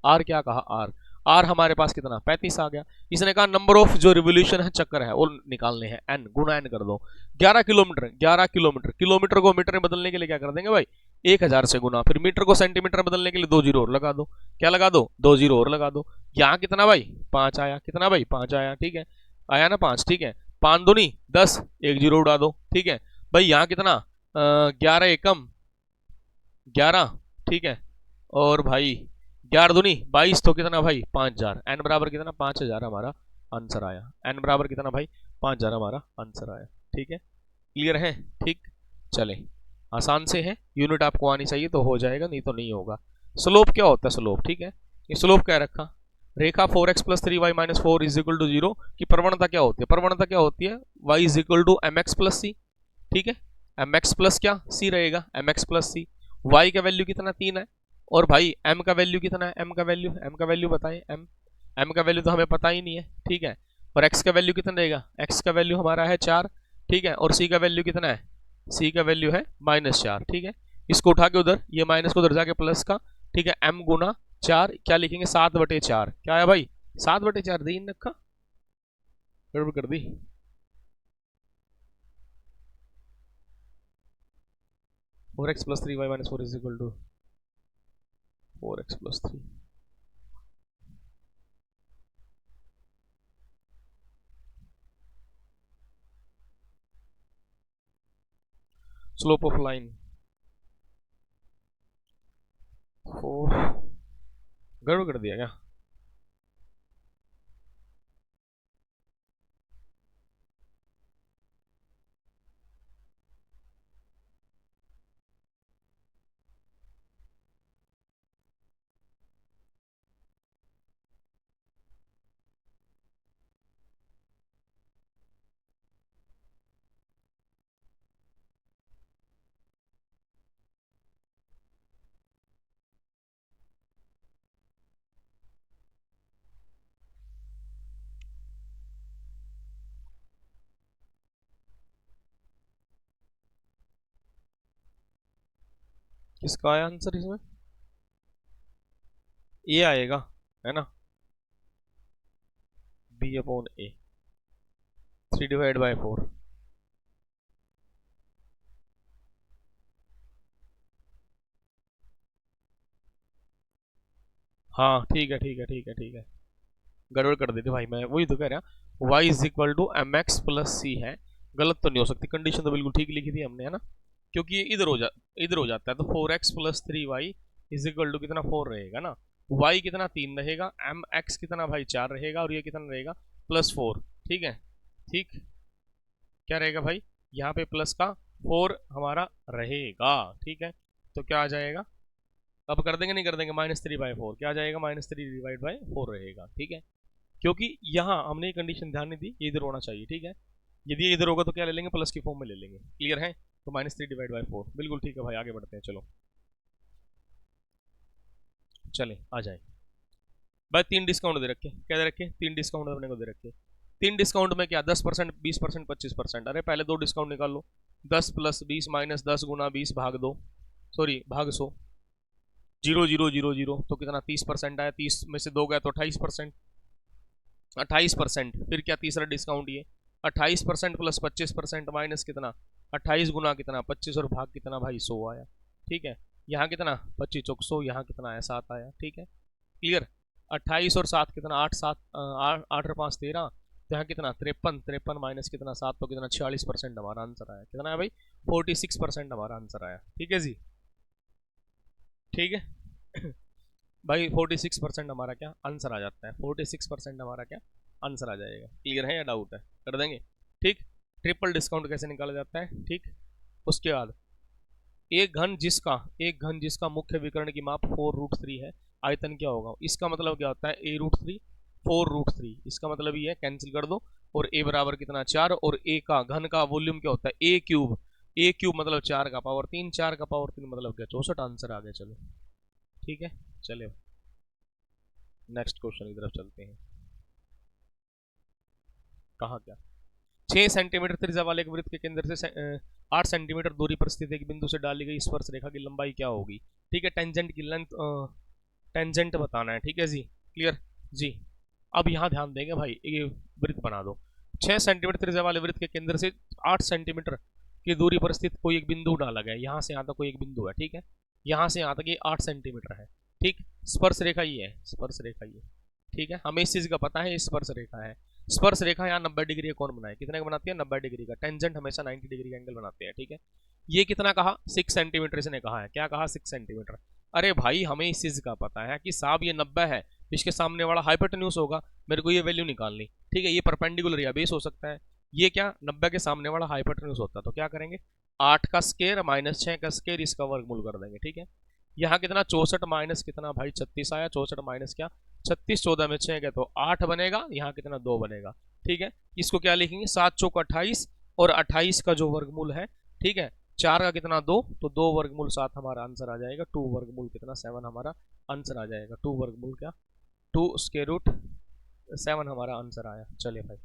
आर क्या कहा, आर हमारे पास कितना 35 आ गया। इसने कहा नंबर ऑफ जो रिवोल्यूशन है चक्कर है वो निकालने हैं, एन गुना एन कर दो, 11 किलोमीटर, किलोमीटर को मीटर में बदलने के लिए क्या कर देंगे भाई 1000 से गुना, फिर मीटर को सेंटीमीटर बदलने के लिए 2 जीरो और लगा दो, क्या लगा दो 2 जीरो और लगा दो, यहाँ कितना भाई 5 आया, कितना भाई 5 आया, ठीक है, आया ना 5, ठीक है, 5 दूनी 10, 1 जीरो उड़ा दो, ठीक है भाई, यहाँ कितना 11 एकम 11, ठीक है, और भाई 11 दूनी 22 तो कितना भाई 5000, एन बराबर कितना 5000 हमारा आंसर आया, एन बराबर कितना भाई 5000 हमारा आंसर आया, ठीक है, क्लियर है, ठीक, चले आसान से है, यूनिट आपको आनी चाहिए तो हो जाएगा, नहीं तो नहीं होगा। स्लोप क्या होता है, स्लोप, ठीक है, ये स्लोप क्या रखा, रेखा 4x + 3y - 4 = 0 की प्रवणता क्या होती है, प्रवणता क्या होती है y = mx + c, ठीक है, mx प्लस क्या c रहेगा, mx + c, y का वैल्यू कितना 3 है, और भाई m का वैल्यू कितना है, m का वैल्यू बताएं, m का वैल्यू तो हमें पता ही नहीं है, ठीक है, और x का वैल्यू कितना रहेगा, x का वैल्यू हमारा है 4, ठीक है, और c का वैल्यू कितना है, c का वैल्यू है -4, ठीक है, इसको उठा के उधर, ये माइनस को उधर जाके प्लस का, ठीक है, m गुना 4 क्या लिखेंगे 7/4, क्या है भाई 7/4, दी रखा, गड़बड़ कर दी, 4x + 3y - 4 = 4x + 3, slope of line 4, गड़बड़ कर दिया क्या, किसका आया आंसर इसमें, ये आएगा, है ना, b/a 3/4, हाँ ठीक है ठीक है ठीक है ठीक है, गड़बड़ कर दी थी भाई, मैं वही तो कह रहा, y = mx + c है, गलत तो नहीं हो सकती, कंडीशन तो बिल्कुल ठीक लिखी थी हमने, है ना, क्योंकि ये इधर हो जाता है, तो 4x + 3y = कितना 4 रहेगा ना, y कितना 3 रहेगा, mx कितना भाई 4 रहेगा, और ये कितना रहेगा +4, ठीक है, ठीक, क्या रहेगा भाई यहाँ पे प्लस का 4 हमारा रहेगा, ठीक है, तो क्या आ जाएगा, अब कर देंगे नहीं कर देंगे -3/4, क्या आ जाएगा -3/4 रहेगा, ठीक है, क्योंकि यहाँ हमने कंडीशन ध्यान नहीं दी, ये इधर होना चाहिए, ठीक है, यदि ये इधर होगा तो क्या ले लेंगे प्लस की फॉर्म में ले लेंगे, क्लियर है, तो -3/4 बिल्कुल ठीक है भाई, आगे बढ़ते हैं, चलो चले आ जाए भाई, 3 डिस्काउंट दे रखे, क्या दे रखे 3 डिस्काउंट अपने को दे रखे, 3 डिस्काउंट में क्या 10%, 20%, 25%, अरे पहले 2 डिस्काउंट निकाल लो, 10 + 20 - 10 × 20 भाग 2, सॉरी भाग 100, 0,000 तो कितना 30% आया, 30 में से 2 गया तो 28%, 28%। फिर क्या तीसरा डिस्काउंट ये 28% प्लस 25% माइनस कितना 28 गुना कितना 25 और भाग कितना भाई 100 आया। ठीक है, यहाँ कितना 25 चौक 100, यहाँ कितना आया 7 आया। ठीक है, क्लियर। 28 और 7 कितना 8 7 8 और 5 13, तो यहाँ कितना 53, 53 माइनस कितना 7 तो कितना 46% हमारा आंसर आया। कितना है भाई 46% हमारा आंसर आया। ठीक है जी, ठीक है भाई 46% हमारा क्या आंसर आ जाता है, 46% हमारा क्या आंसर आ जाएगा। क्लियर है या डाउट है, कर देंगे। ठीक, ट्रिपल डिस्काउंट कैसे निकाला जाता है। ठीक, उसके बाद एक घन जिसका मुख्य विकर्ण की माप 4√3 है, आयतन क्या होगा। इसका मतलब क्या होता है a√3 4√3, इसका मतलब ये है कैंसिल कर दो, और a बराबर कितना 4, और a का घन का वॉल्यूम क्या होता है a क्यूब मतलब 4 का पावर 3, 4 का पावर 3 मतलब क्या 64 आंसर आ गया। चलो ठीक है, चले नेक्स्ट क्वेश्चन की तरफ चलते हैं। कहा क्या 6 सेंटीमीटर त्रिज्या वाले एक वृत्त के केंद्र से 8 सेंटीमीटर दूरी पर स्थित एक बिंदु से डाली गई स्पर्श रेखा की लंबाई क्या होगी। ठीक है, टेंजेंट की लेंथ टेंजेंट बताना है। ठीक है जी, क्लियर जी। अब यहाँ ध्यान देंगे भाई, ये वृत्त बना दो, 6 सेंटीमीटर त्रिज्या वाले वृत्त के केंद्र से 8 सेंटीमीटर की दूरी पर स्थित कोई एक बिंदु डाला गया। यहाँ से यहाँ तक कोई एक बिंदु है। ठीक है, यहाँ से यहाँ तक ये 8 सेंटीमीटर है। ठीक, स्पर्श रेखा ये है, स्पर्श रेखा ये। ठीक है, हमें इस चीज का पता है, ये स्पर्श रेखा है। स्पर्श रेखा यहाँ 90 डिग्री कौन बनाए, कितने का बनाती है 90 डिग्री का। टेंजेंट हमेशा 90 डिग्री का एंगल बनाते हैं। ठीक है, ये कितना कहा 6 सेंटीमीटर इसने कहा है। क्या कहा 6 सेंटीमीटर। अरे भाई हमें इस चीज का पता है कि साहब ये 90 है, इसके सामने वाला हाइपोटेन्यूज होगा, मेरे को ये वैल्यू निकालनी। ठीक है, ये परपेंडिकुलर या बेस हो सकता है, ये क्या 90 के सामने वाला हाइपोटेन्यूज होता है। तो क्या करेंगे 8 का स्केयर माइनस 6 का स्केयर, इसका वर्गमूल कर देंगे। ठीक है, यहाँ कितना 64 माइनस कितना भाई 36 आया, 64 माइनस क्या 36, 14 में 6 गए तो 8 बनेगा, यहाँ कितना 2 बनेगा। ठीक है, इसको क्या लिखेंगे 7 चौक 28, और 28 का जो वर्गमूल है, ठीक है 4 का कितना 2, तो 2 वर्गमूल 7 हमारा आंसर आ जाएगा। 2 वर्गमूल कितना 7 हमारा आंसर आ जाएगा। 2 वर्गमूल क्या 2 स्क्वायर रूट 7 हमारा आंसर आया। चलिए भाई,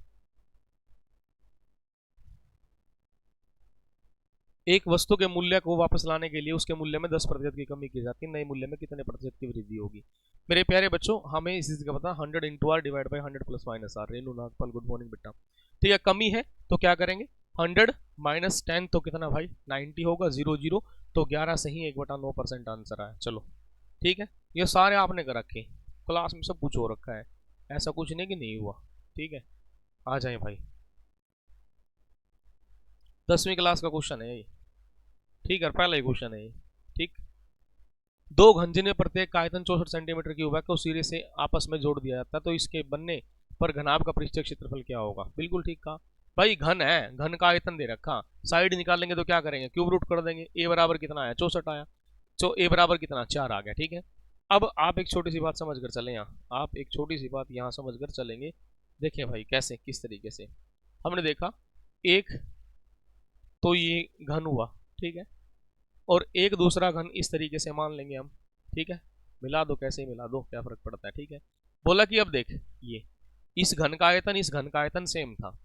एक वस्तु के मूल्य को वापस लाने के लिए उसके मूल्य में 10% की कमी की जाती है, नए मूल्य में कितने प्रतिशत की वृद्धि होगी। मेरे प्यारे बच्चों, हमें इस चीज का पता 100 into r divide by 100 plus minus r. Renu Nagpal good morning बेटा। ठीक है, कमी है तो क्या करेंगे 100 माइनस 10 तो कितना भाई 90 होगा, 0 0 तो 11 से ही 1/9% आंसर आया। चलो ठीक है, ये सारे आपने कर रखे, क्लास में सब कुछ हो रखा है, ऐसा कुछ नहीं कि नहीं हुआ। ठीक है, आ जाए भाई, 10वीं क्लास का क्वेश्चन है ये। ठीक है, पहला ही क्वेश्चन है ये। ठीक, दो घन जिन्हें प्रत्येक का आयतन 64 सेंटीमीटर क्यूब है को सिरे से आपस में जोड़ दिया जाता है, तो इसके बनने पर घनाभ का पृष्ठीय क्षेत्रफल क्या होगा। बिल्कुल ठीक कहा भाई, घन है, घन का आयतन दे रखा, साइड निकालेंगे तो क्या करेंगे क्यूब रूट कर देंगे। ए बराबर कितना आया 64 आया, तो ए बराबर कितना 4 आ गया। ठीक है, अब आप एक छोटी सी बात समझ कर चले, यहाँ आप एक छोटी सी बात यहाँ समझ कर चलेंगे। देखिए भाई कैसे किस तरीके से हमने देखा, एक तो ये घन हुआ, ठीक है, और एक दूसरा घन इस तरीके से मान लेंगे हम। ठीक है, मिला दो, कैसे मिला दो क्या फर्क पड़ता है। ठीक है, बोला कि अब देख ये इस घन का आयतन इस घन का आयतन सेम था,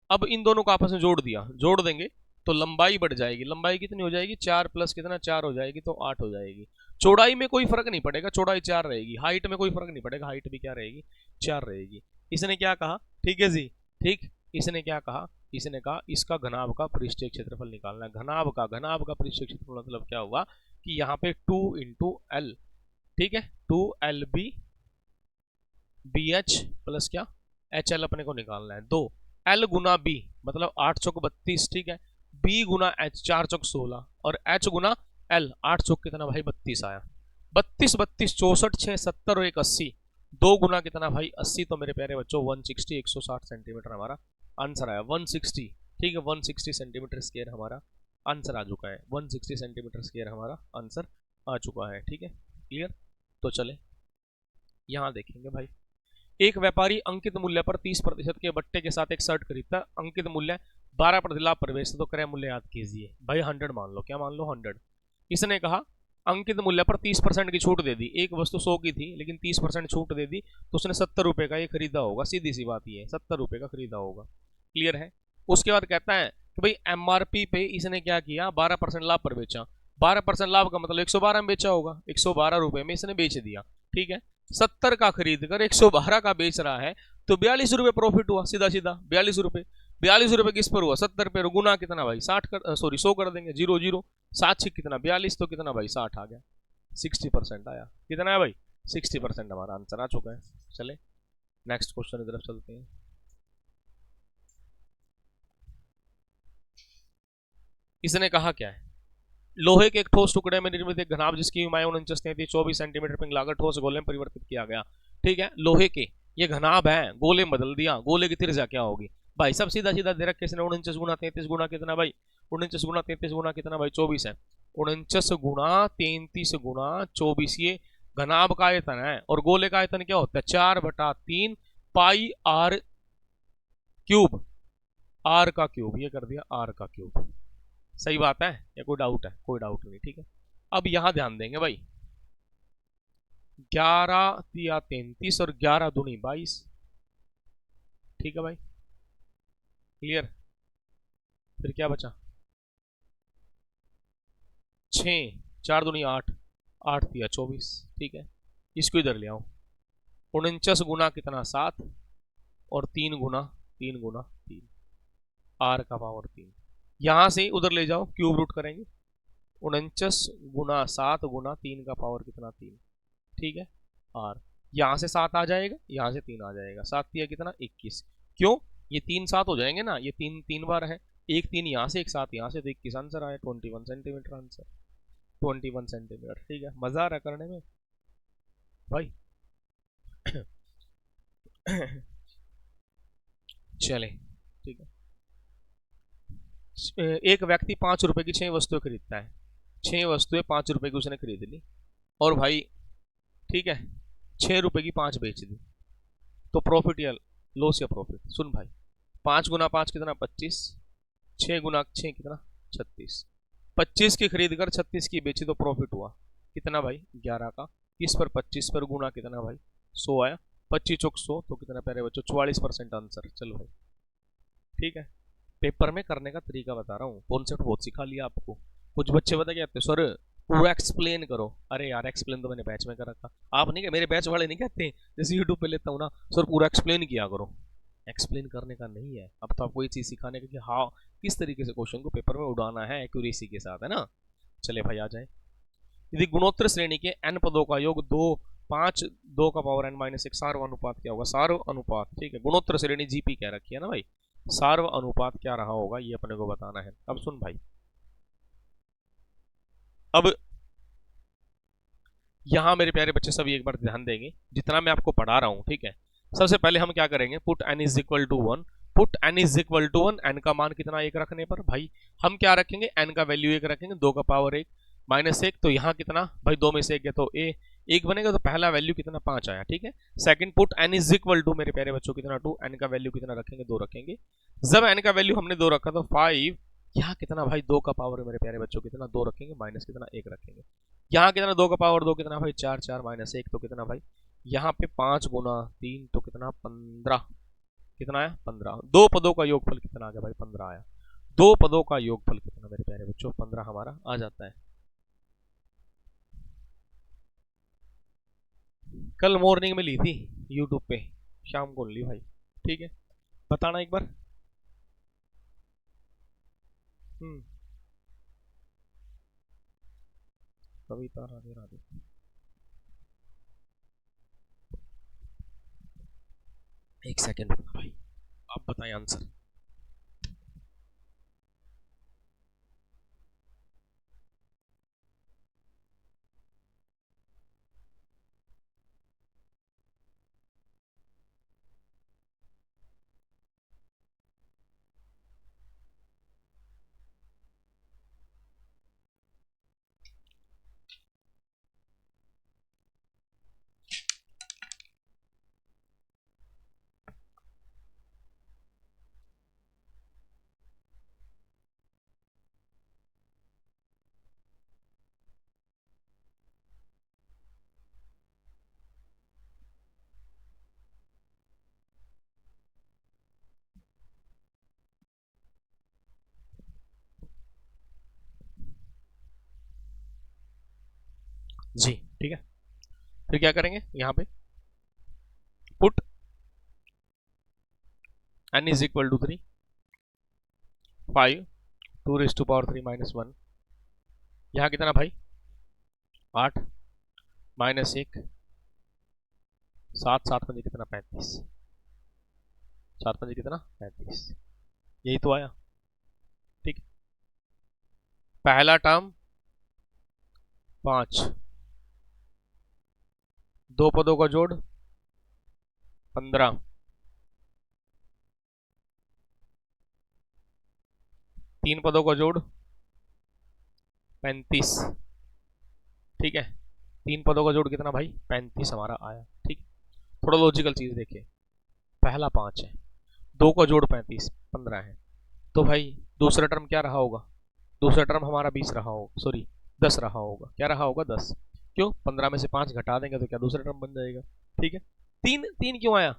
अब इन दोनों को आपस में जोड़ दिया, जोड़ देंगे तो लंबाई बढ़ जाएगी। लंबाई कितनी हो जाएगी 4 प्लस कितना 4 हो जाएगी, तो 8 हो जाएगी। चौड़ाई में कोई फर्क नहीं पड़ेगा, चौड़ाई 4 रहेगी। हाइट में कोई फर्क नहीं पड़ेगा, हाइट भी क्या रहेगी 4 रहेगी। इसने क्या कहा, ठीक है जी, ठीक, इसने क्या कहा, इसने कहा इसका घनाभ का पृष्ठीय क्षेत्रफल निकालना है। घनाभ का पृष्ठीय क्षेत्रफल मतलब क्या हुआ कि यहाँ पे 2 इंटू एल, ठीक है 2 LB BH प्लस क्या HL अपने को निकालना है। 2 L गुना B मतलब 8 चौक 32, ठीक है, B गुना H 4 चौक 16, और H गुना L 8 चौक कितना भाई 32 आया। 32 32 64 6 70 और 1 80, 2 गुना कितना भाई 80, तो मेरे प्यारे बच्चों 160 160 सेंटीमीटर हमारा आंसर आया 160। ठीक है, 160 सेंटीमीटर स्क्वायर हमारा आंसर आ चुका है, 160 सेंटीमीटर स्क्वायर हमारा आंसर आ चुका है। ठीक है, क्लियर। तो चले यहाँ देखेंगे भाई, एक व्यापारी अंकित मूल्य पर 30% के बट्टे के साथ एक शर्ट खरीदता है, अंकित मूल्य 12% लाभ प्रवेश, तो क्रय मूल्य याद कीजिए भाई 100 मान लो, क्या मान लो 100। इसने कहा अंकित मूल्य पर 30% की छूट दे दी, एक वस्तु 100 की थी लेकिन 30% छूट दे दी, तो उसने 70 रुपए का ये खरीदा होगा, सीधी सी बात ये 70 रुपए का खरीदा होगा। क्लियर है। उसके बाद कहता है कि भाई MRP पे इसने क्या किया 12% लाभ पर बेचा, 12% लाभ का मतलब 112 में बेचा होगा, 112 रुपए में इसने बेच दिया, ठीक है। 70 का खरीद कर 112 का बेच रहा है, तो 42 रुपए प्रॉफिट हुआ, सीधा सीधा 42 रुपए। 42 रुपए किस पर हुआ, 70 पे, गुना कितना भाई 60 कर, सॉरी 100 कर देंगे, जीरो जीरो, 7 कितना 42, तो कितना भाई 60 आ गया, 60% आया। कितना है भाई, 60% हमारा आंसर आ चुका है। चले नेक्स्ट क्वेश्चन की तरफ चलते हैं। इसने कहा क्या है, लोहे के एक ठोस टुकड़े में निर्मित एक घनाभ जिसकी ऊंचाई 49 सेंटीमीटर पिघलाकर ठोस गोले में परिवर्तित किया गया, ठीक है। लोहे के ये घनाभ है, गोले में बदल दिया, गोले की त्रिज्या क्या होगी भाई, सब सीधा सीधा दे रखे इसने, 49 गुना 33 गुना कितना भाई, 49 गुना 33 गुना कितना भाई 24 है, 49 गुना 33 गुना 24, ये घनाभ का आयतन है, और गोले का आयतन क्या होता है 4/3 पाई आर क्यूब, आर का क्यूब, ये कर दिया आर का क्यूब। सही बात है या कोई डाउट है, कोई डाउट नहीं, ठीक है। अब यहां ध्यान देंगे भाई, 11 या 33 और 11 दूनी 22, ठीक है भाई, क्लियर। फिर क्या बचा, 6, 4 दूनी 8, 8 या 24, ठीक है। इसको इधर ले आओ, 49 गुना कितना 7, और 3 गुना 3 गुना 3, आर का पावर 3, यहां से उधर ले जाओ, क्यूब रूट करेंगे, 49 गुना 7 गुना 3 का पावर कितना 3, ठीक है। आर यहां से 7 आ जाएगा, यहां से 3 आ जाएगा, 7 दिया कितना 21, क्यों, ये 3 7 हो जाएंगे ना, ये 3 3 बार है, एक 3 यहां से एक 7 यहां से, तो 21 आंसर आया, 21 सेंटीमीटर आंसर, 21 सेंटीमीटर, ठीक है। मजा आ रहा है करने में भाई। चले, ठीक है। एक व्यक्ति 5 रुपए की 6 वस्तुएं खरीदता है, 6 वस्तुएं 5 रुपए की उसने खरीद ली, और भाई ठीक है 6 रुपए की 5 बेच दी, तो प्रॉफिट या लॉस या प्रॉफिट, सुन भाई, 5 गुना 5 कितना 25, 6 गुना 6 कितना 36, 25 की खरीद कर 36 की बेची, तो प्रॉफिट हुआ कितना भाई 11 का, किस पर 25 पर, गुना कितना भाई 100 आया, 25 चौक 100, तो कितना प्यारे बच्चों 44% आंसर। चलो भाई ठीक है, पेपर में करने का तरीका बता रहा हूँ, कॉन्सेप्ट बहुत सिखा लिया आपको। कुछ बच्चे बता क्या सर पूरा एक्सप्लेन करो, अरे यार एक्सप्लेन तो मैंने बैच में कर रखा, आप नहीं, मेरे बैच वाले नहीं कहते, जैसे यूट्यूब पे लेता हूँ ना, सर पूरा एक्सप्लेन किया करो, एक्सप्लेन करने का नहीं है, अब तो आपको ये चीज सिखाने का कि हाँ किस तरीके से क्वेश्चन को पेपर में उड़ाना है एक्यूरेसी के साथ, है ना। चले भाई आ जाए, यदि गुणोत्तर श्रेणी के n पदों का योग 2 5 2 का पावर n माइनस 1 सार्व अनुपात क्या होगा, सार्व अनुपात, ठीक है, गुणोत्तर श्रेणी जीपी कह रखी है ना भाई, सार्व अनुपात क्या रहा होगा ये अपने को बताना है। अब सुन भाई, अब यहां मेरे प्यारे बच्चे सभी एक बार ध्यान देंगे जितना मैं आपको पढ़ा रहा हूं, ठीक है। सबसे पहले हम क्या करेंगे, put n is equal to 1, put n is equal to 1, n का मान कितना 1 रखने पर भाई हम क्या रखेंगे, n का वैल्यू 1 रखेंगे, 2 का पावर 1 माइनस 1, तो यहाँ कितना भाई 2 में से 1 है तो a 1 बनेगा, तो पहला वैल्यू कितना 5 आया, ठीक है। Second put n is equal to मेरे प्यारे बच्चों कितना 2, n का वैल्यू कितना रखेंगे 2 रखेंगे, जब n का वैल्यू हमने 2 रखा तो 5, यहाँ कितना भाई 2 का पावर मेरे प्यारे बच्चों कितना 2 रखेंगे, माइनस कितना 1 रखेंगे, यहाँ कितना 2 का पावर 2 कितना भाई 4, 4 माइनस 1 तो कितना भाई, यहाँ पे 5 गुना 3 तो कितना 15, कितना आया 15, दो पदों का योगफल कितना आ गया भाई 15 आया, दो पदों का योगफल कितना मेरे प्यारे बच्चों 15 हमारा आ जाता है। कल मॉर्निंग में ली थी यूट्यूब पे, शाम को ली भाई, ठीक है, बताना एक बार। हम्म, कविता राधे राधे, एक सेकेंड भाई, आप बताएं आंसर। जी, ठीक है। फिर क्या करेंगे यहाँ पे, put n is equal to 3, 5, 2⁻³ - 1, यहाँ कितना भाई 8 -1, 7 7 5 कितना 35, 7 5 कितना 35, यही तो आया। ठीक, पहला टर्म 5, दो पदों का जोड़ 15, तीन पदों का जोड़ 35, ठीक है, तीन पदों का जोड़ कितना भाई 35 हमारा आया। ठीक, थोड़ा लॉजिकल चीज देखिए, पहला 5 है, दो का जोड़ 35 15 है, तो भाई दूसरा टर्म क्या रहा होगा, दूसरा टर्म हमारा 20 रहा होगा, सॉरी 10 रहा होगा, क्या रहा होगा 10, क्यों 15 में से 5 घटा देंगे तो क्या दूसरा टर्म बन जाएगा। ठीक है, तीन तीन क्यों आया,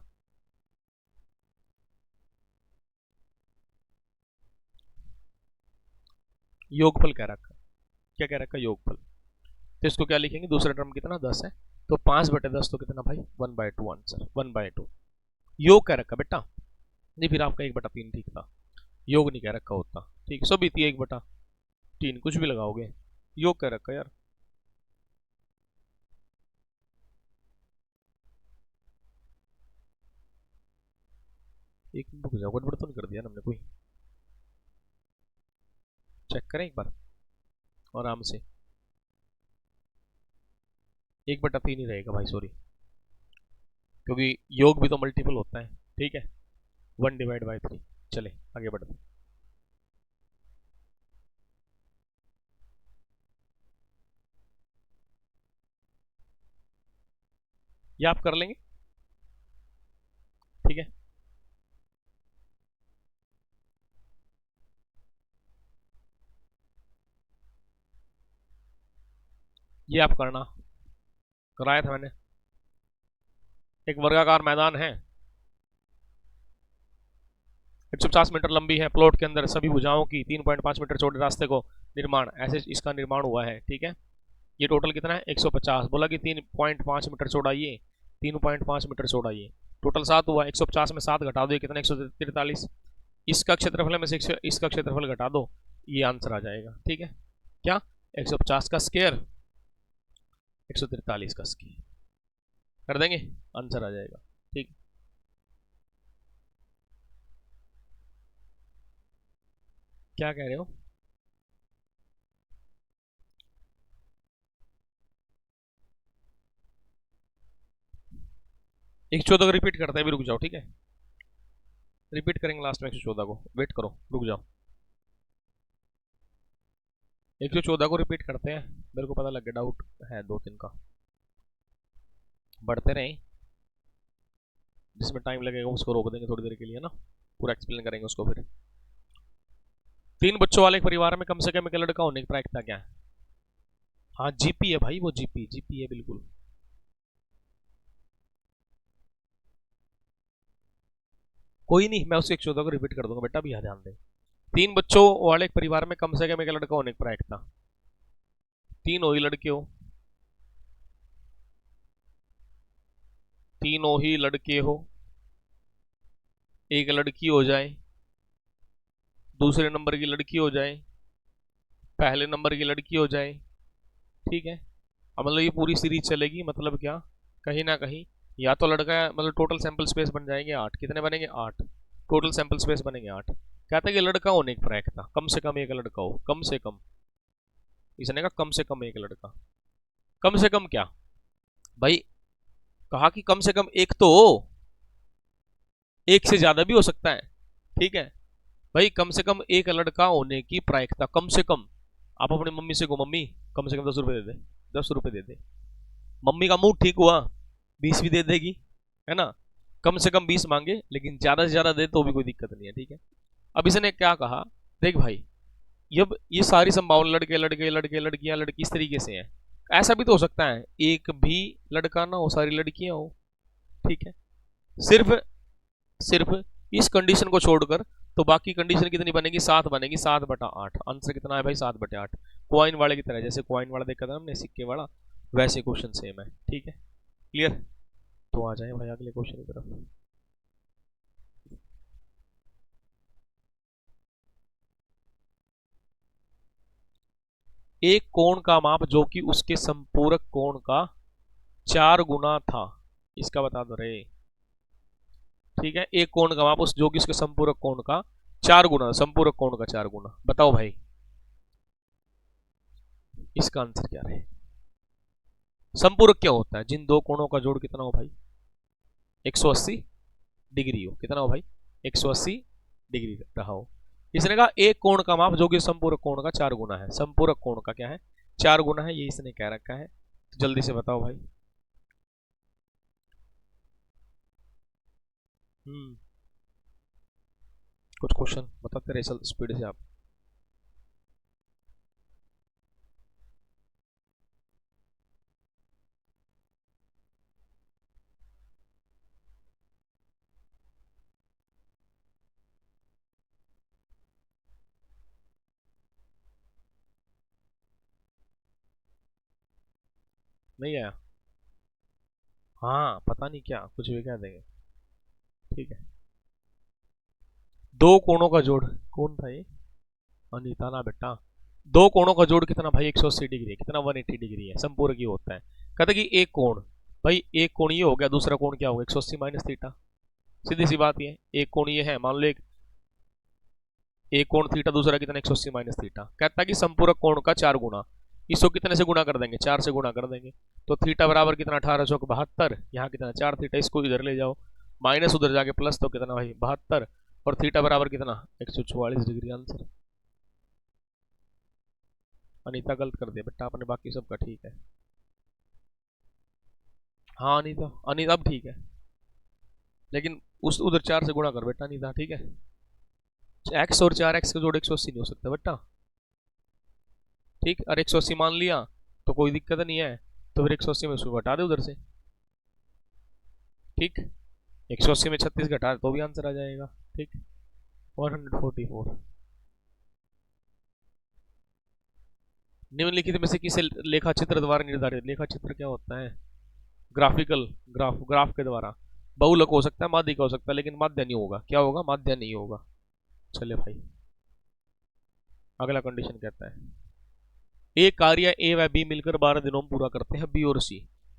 योगफल कह रखा, क्या कह रखा योगफल, तो इसको क्या लिखेंगे, दूसरा टर्म कितना 10 है, तो 5/10 तो कितना भाई 1/2 आंसर, 1/2 योग कह रखा बेटा, नहीं फिर आपका 1/3 ठीक था, योग नहीं कह रखा होता। ठीक, सभी थी 1/3 कुछ भी लगाओगे, योग कह रखा यार। एक मिनट रुक जाओ, गड़बड़ तो नहीं कर दिया ना हमने कोई, चेक करें एक बार आराम से, 1/3 ही रहेगा भाई, सॉरी, क्योंकि योग भी तो मल्टीपल होता है। ठीक है, 1/3, चले आगे बढ़ते, ये आप कर लेंगे। ठीक है, ये आप करना, कराया था मैंने, एक वर्गाकार मैदान है, 150 मीटर लंबी है, प्लॉट के अंदर सभी भुजाओं की 3.5 मीटर चौड़े रास्ते को निर्माण, ऐसे इसका निर्माण हुआ है। ठीक है, ये टोटल कितना है 150, बोला कि 3.5 मीटर चौड़ाई है, 3.5 मीटर चौड़ाई है, टोटल 7 हुआ, 150 में 7 घटा दो कितना 143, इसका क्षेत्रफल में से इसका क्षेत्रफल घटा दो, ये आंसर आ जाएगा। ठीक है, क्या 150 का स्क्वायर 143 का स्क्वायर कर देंगे, आंसर आ जाएगा। ठीक, क्या कह रहे हो, एक 14 को रिपीट करते हैं, अभी रुक जाओ। ठीक है, रिपीट करेंगे लास्ट में 114 को, वेट करो रुक जाओ, 114 को रिपीट करते हैं, मेरे को पता लग गया डाउट है 2-3 का, बढ़ते रहें, जिसमें टाइम लगेगा उसको रोक देंगे थोड़ी देर के लिए ना, पूरा एक्सप्लेन करेंगे उसको। फिर 3 बच्चों वाले परिवार में कम से कम एक लड़का होने की प्रायिकता क्या है, हाँ जीपी है भाई, वो जीपी जीपी है बिल्कुल, कोई नहीं मैं उसके 114 को रिपीट कर दूंगा बेटा, अभी यहाँ ध्यान दें। 3 बच्चों वाले परिवार में कम से कम एक लड़का होने की प्रायिकता, 3 ही लड़के हो, 3 ही लड़के हो, एक लड़की हो जाए, दूसरे नंबर की लड़की हो जाए, पहले नंबर की लड़की हो जाए। ठीक है, अब मतलब ये पूरी सीरीज चलेगी, मतलब क्या कहीं ना कहीं या तो लड़का, मतलब टोटल सैंपल स्पेस बन जाएंगे 8, कितने बनेंगे 8, टोटल सैंपल स्पेस बनेंगे 8। कहते हैं कि लड़का होने की प्रायिकता कम से कम एक लड़का हो, कम से कम, इसने कहा कम से कम एक लड़का, कम से कम क्या भाई, कहा कि कम से कम एक तो हो, एक से ज्यादा भी हो सकता है। ठीक है भाई, कम से कम एक लड़का होने की प्रायिकता कम से कम, आप अपनी मम्मी से कहो मम्मी कम से कम 10 रुपए दे दे, 10 रुपए दे दे, मम्मी का मूड ठीक हुआ 20 भी दे देगी, है ना, कम से कम 20 मांगे, लेकिन ज्यादा से ज्यादा दे तो भी कोई दिक्कत नहीं है। ठीक है, अब इसने क्या कहा, देख भाई जब ये सारी संभावना लड़के लड़के लड़के लड़कियां लड़की इस तरीके से है, ऐसा भी तो हो सकता है एक भी लड़का ना हो सारी लड़कियां हो। ठीक है, सिर्फ सिर्फ इस कंडीशन को छोड़कर तो बाकी कंडीशन कितनी बनेगी, 7 बनेगी, 7/8, आंसर कितना है भाई 7/8, क्वाइन वाले की तरह, जैसे क्वाइन वाला देखा था हमने सिक्के वाला, वैसे क्वेश्चन सेम है, ठीक है, क्लियर। तो आ जाए भाई अगले क्वेश्चन की तरफ। एक कोण का माप जो कि उसके संपूरक कोण का 4 गुना था, इसका बता दो रे। ठीक है, एक कोण का माप उस जो कि उसके संपूरक कोण का 4 गुना, संपूरक कोण का 4 गुना, बताओ भाई इसका आंसर क्या है। संपूरक क्या होता है, जिन दो कोणों का जोड़ कितना हो भाई, 180 डिग्री हो, कितना हो भाई 180 डिग्री रहा हो। इसने कहा एक कोण का माप जो कि संपूरक कोण का 4 गुना है, संपूरक कोण का क्या है 4 गुना है, ये इसने कह रखा है। तो जल्दी से बताओ भाई। कुछ क्वेश्चन बताते रहे चल स्पीड से आप। नहीं आया, हाँ पता नहीं क्या कुछ भी कह देंगे, ठीक है। दो कोणों का जोड़, कौन था ये, अनीता ना बेटा। दो कोणों का जोड़ कितना भाई 180 डिग्री है, कितना 180 डिग्री है, संपूरक ये होता है। कहते कि एक कोण, भाई एक कोण ये हो गया, दूसरा कोण क्या होगा 180 माइनस थीटा, सीधी सी बात ये, एक कोण ये है, मान लो एक कोण थीटा, दूसरा कितना 180 माइनस थीटा। कहता है कि संपूरक कोण का 4 गुना, इसको कितने से गुना कर देंगे, 4 से गुना कर देंगे। तो थीटा बराबर कितना 1872, यहाँ कितना 4 थीटा, इसको इधर ले जाओ, माइनस उधर जाके प्लस, तो कितना भाई 72, और थीटा बराबर कितना 144 डिग्री, आंसर। अनीता गलत कर दिया बेटा आपने, बाकी सबका ठीक है। हाँ अनीता, अनीता अब ठीक है, लेकिन उस उधर 4 से गुणा कर बेटा अनीता, ठीक है। एक्स और 4x का जोड़ 180 नहीं हो सकता बेटा, ठीक। और 180 मान लिया तो कोई दिक्कत नहीं है, तो फिर 180 में उसको घटा दे उधर से, ठीक। 180 में 36 घटा दे तो भी आंसर आ जाएगा, ठीक। 144। निम्नलिखित में से किसे लेखा चित्र द्वारा निर्धारित, लेखा चित्र क्या होता है, ग्राफिकल, ग्राफ के द्वारा बहुलक हो सकता है, माध्यिक हो सकता है, लेकिन माध्य नहीं होगा, क्या होगा माध्य नहीं होगा। चले भाई अगला कंडीशन कहता है एक कार्य ए व बी मिलकर 12 दिनों में पूरा करते हैं, बी और सी।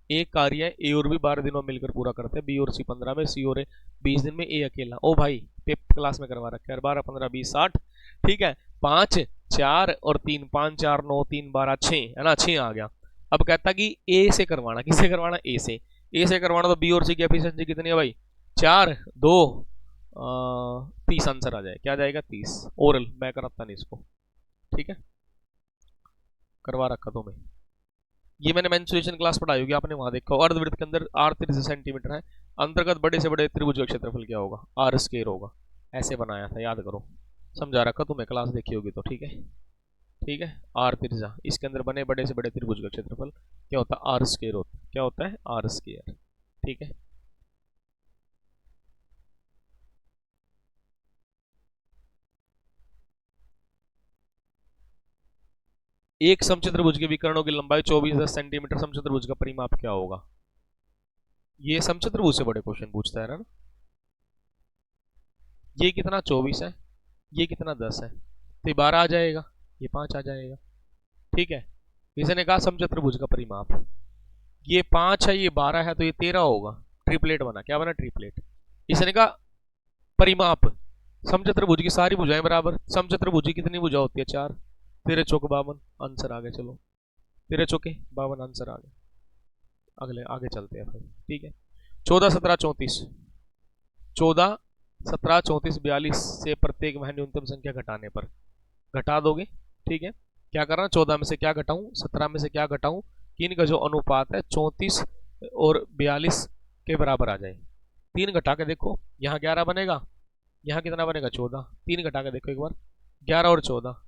एक कार्य ए और बी 12 दिनों में मिलकर पूरा करते हैं, बी और सी 15 में, सी और ए 20 दिन में, ए अकेला। ओ भाई पेप क्लास में करवा रखा है, 12 15 20 60, ठीक है। 5 4 और 3, 5 4 9 3 12 6 है ना, 6 आ गया। अब कहता कि ए से करवाना, किससे करवाना, ए से करवाना, तो बी और सी की एफिशिएंसी कितनी है भाई 4 2 30, आंसर आ जाए, क्या जाएगा 30। ओरल मैं कराता नहीं इसको, ठीक है, करवा रखा तुम्हें। ये मैंने मेंसुरेशन क्लास पढ़ाई होगी आपने, वहां देखा अर्धवृत्त के अंदर r 30 सेंटीमीटर है, अंतर्गत बड़े से बड़े त्रिभुज का क्षेत्रफल क्या होगा, r स्क्वायर होगा। ऐसे बनाया था, याद करो, समझा रखा तुम्हें, क्लास देखी होगी तो, ठीक है, ठीक है। r त्रिज्या, इसके अंदर बने बड़े से बड़े त्रिभुज का क्षेत्रफल क्या होता है, r स्क्वायर होता है, क्या होता है r स्क्वायर, ठीक है। एक समचतुर्भुज के विकर्णों की लंबाई 24 सेंटीमीटर, समचतुर्भुज का परिमाप क्या होगा। ये समचतुर्भुज से बड़े क्वेश्चन पूछता है ना, ये कितना 24 है, ये कितना 10 है, तो ये 12 आ जाएगा, ये 5 आ जाएगा, ठीक है। इसने कहा समचतुर्भुज का परिमाप, ये 5 है ये 12 है, तो ये 13 होगा, ट्रिपलेट बना, क्या बना ट्रिपलेट। इसने कहा परिमाप, समचतुर्भुज की सारी भुजाएं बराबर, समचतुर्भुज की कितनी भुजा होती है 4, 13 चौक 52, आंसर आ गया। चलो 13 चौके 52, आंसर आ गया। अगले आगे चलते हैं भाई, ठीक है। 14 17 34, 14 17 34 42 से प्रत्येक में न्यूनतम संख्या घटाने पर, घटा दोगे, ठीक है। क्या करना, 14 में से क्या घटाऊं, 17 में से क्या घटाऊं, कि इनका जो अनुपात है 34 और 42 के बराबर आ जाए। 3 घटा के देखो, यहाँ 11 बनेगा, यहाँ कितना बनेगा 14, 3 घटा के देखो एक बार, 11 और 14,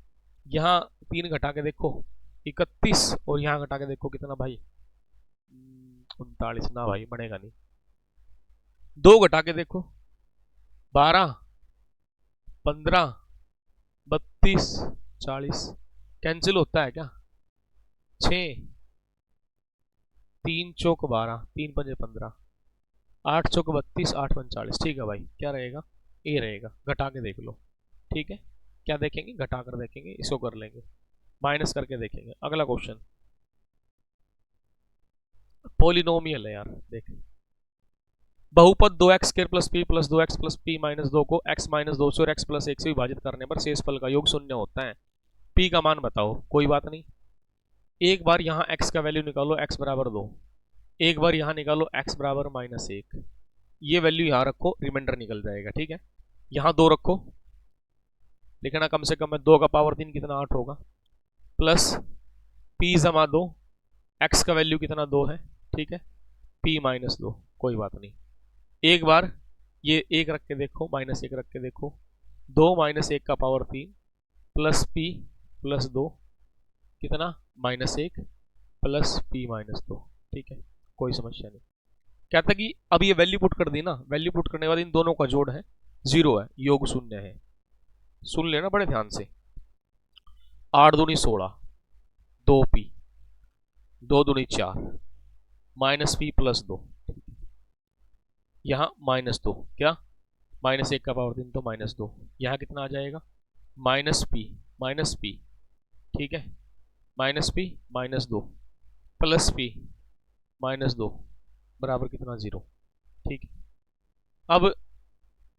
यहाँ 3 घटा के देखो 31, और यहाँ घटा के देखो कितना भाई 39, ना भाई बनेगा नहीं। 2 घटा के देखो 12 15 32 40, कैंसिल होता है क्या, 6 3 चौक 12, 3 पंजे 15, 8 चौक 32, 8 45। ठीक है भाई, क्या रहेगा? ए रहेगा। घटा के देख लो। ठीक है, क्या देखेंगे? घटा कर देखेंगे, इसको कर लेंगे, माइनस करके देखेंगे। अगला क्वेश्चन, पॉलिनोमियल है यार, देख। बहुपद 2x square plus P plus 2x plus P minus 2 को x माइनस 2 से और x प्लस 1 से विभाजित करने पर शेषफल का योग शून्य होता है। p का मान बताओ। कोई बात नहीं, एक बार यहाँ x का वैल्यू निकालो, x बराबर 2। एक बार यहाँ निकालो x बराबर -1। ये वैल्यू यहाँ रखो, रिमाइंडर निकल जाएगा। ठीक है, यहाँ 2 रखो, लिखना कम से कम है 2 का पावर 3 कितना 8 होगा, प्लस p जमा 2, x का वैल्यू कितना 2 है। ठीक है, p माइनस 2। कोई बात नहीं, एक बार ये 1 रख के देखो, -1 रख के देखो, 2 माइनस 1 का पावर 3 प्लस p प्लस 2 कितना -1 प्लस p माइनस 2। ठीक है, कोई समस्या नहीं। कहता कि अब ये वैल्यू पुट कर दी ना, वैल्यू पुट करने के बाद इन दोनों का जोड़ है 0 है, योग शून्य है। सुन लेना बड़े ध्यान से। 8 दूनी 16, 2p, 2 दूनी 4, -p प्लस 2, यहाँ -2, क्या -1 का पावर 3 तो -2, यहाँ कितना आ जाएगा -p। ठीक है, -p -2 प्लस p -2 बराबर कितना 0। ठीक है, अब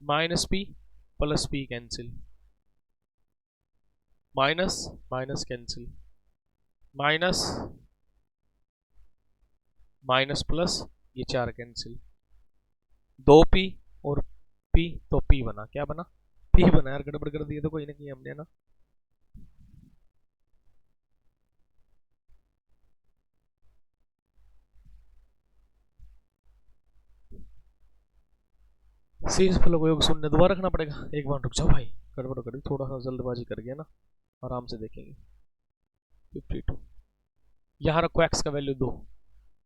-p plus p cancel, minus minus cancel, minus minus plus, ये 4 कैंसिल, 2p और p तो p बना, क्या बना? p बना यार, गड़बड़ कर दिया तो कोई ना किया हमने ना। शेषफल को योग शून्य दोबारा रखना पड़ेगा। एक बार रुक जाओ भाई, गड़बड़ कर दी, थोड़ा सा जल्दबाजी कर गया ना, आराम से देखेंगे। 52, यहाँ रखो x का वैल्यू 2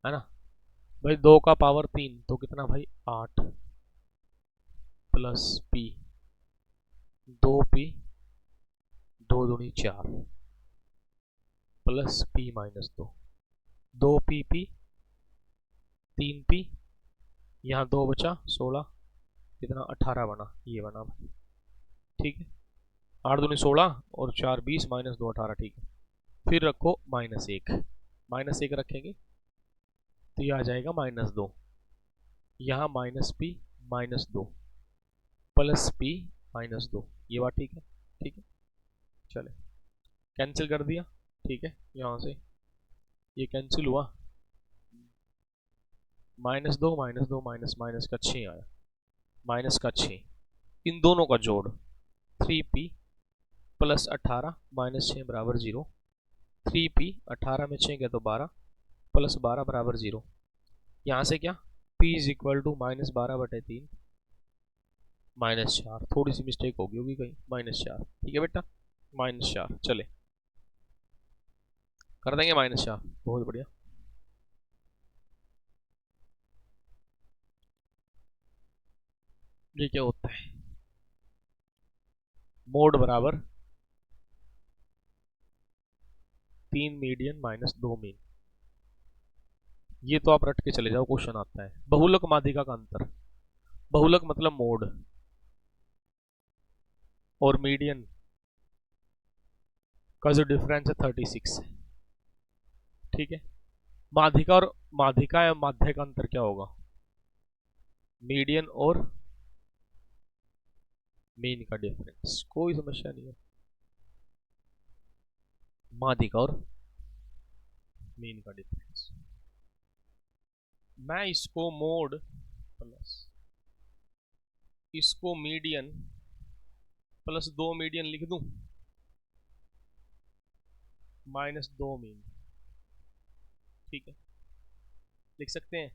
है ना भाई, 2 का पावर 3 तो कितना भाई 8 प्लस p, 2p, 2 दूनी 4 plus p minus 2, 2pp, 3p, यहाँ 2 बचा 16, कितना 18 बना, ये बना भाई। ठीक है, 8 दूनी 16 और 4 20 माइनस 2 18। ठीक है, फिर रखो -1 रखेंगे तो ये आ जाएगा -2, यहाँ -p -2 प्लस p -2, ये बात ठीक है। ठीक है, चले कैंसिल कर दिया। ठीक है, यहाँ से ये कैंसिल हुआ, -2 -2 माइनस माइनस का 6 आया, माइनस का 6, इन दोनों का जोड़ 3p प्लस 18 -6 बराबर 0, 3p 18 में 6 गया तो 12 प्लस 12 बराबर 0। यहाँ से क्या p इज इक्वल टू -12/3 -4, थोड़ी सी मिस्टेक होगी कहीं, -4। ठीक है बेटा, -4, चले कर देंगे -4, बहुत बढ़िया। ये क्या होता है? मोड बराबर 3 मीडियन माइनस 2 मीन। ये तो आप रट के चले जाओ, क्वेश्चन आता है। बहुलक माध्यिका का अंतर, बहुलक मतलब मोड, और मीडियन का जो डिफरेंस है 36 है। ठीक है, माध्यिका और माध्यिका या माध्य का अंतर क्या होगा? मीडियन और मीन का डिफरेंस, कोई समस्या नहीं है। माध्यिका और मीन का डिफरेंस, मैं इसको मोड प्लस इसको मीडियन प्लस 2 मीडियन लिख दूं, -2 मीन। ठीक है, लिख सकते हैं।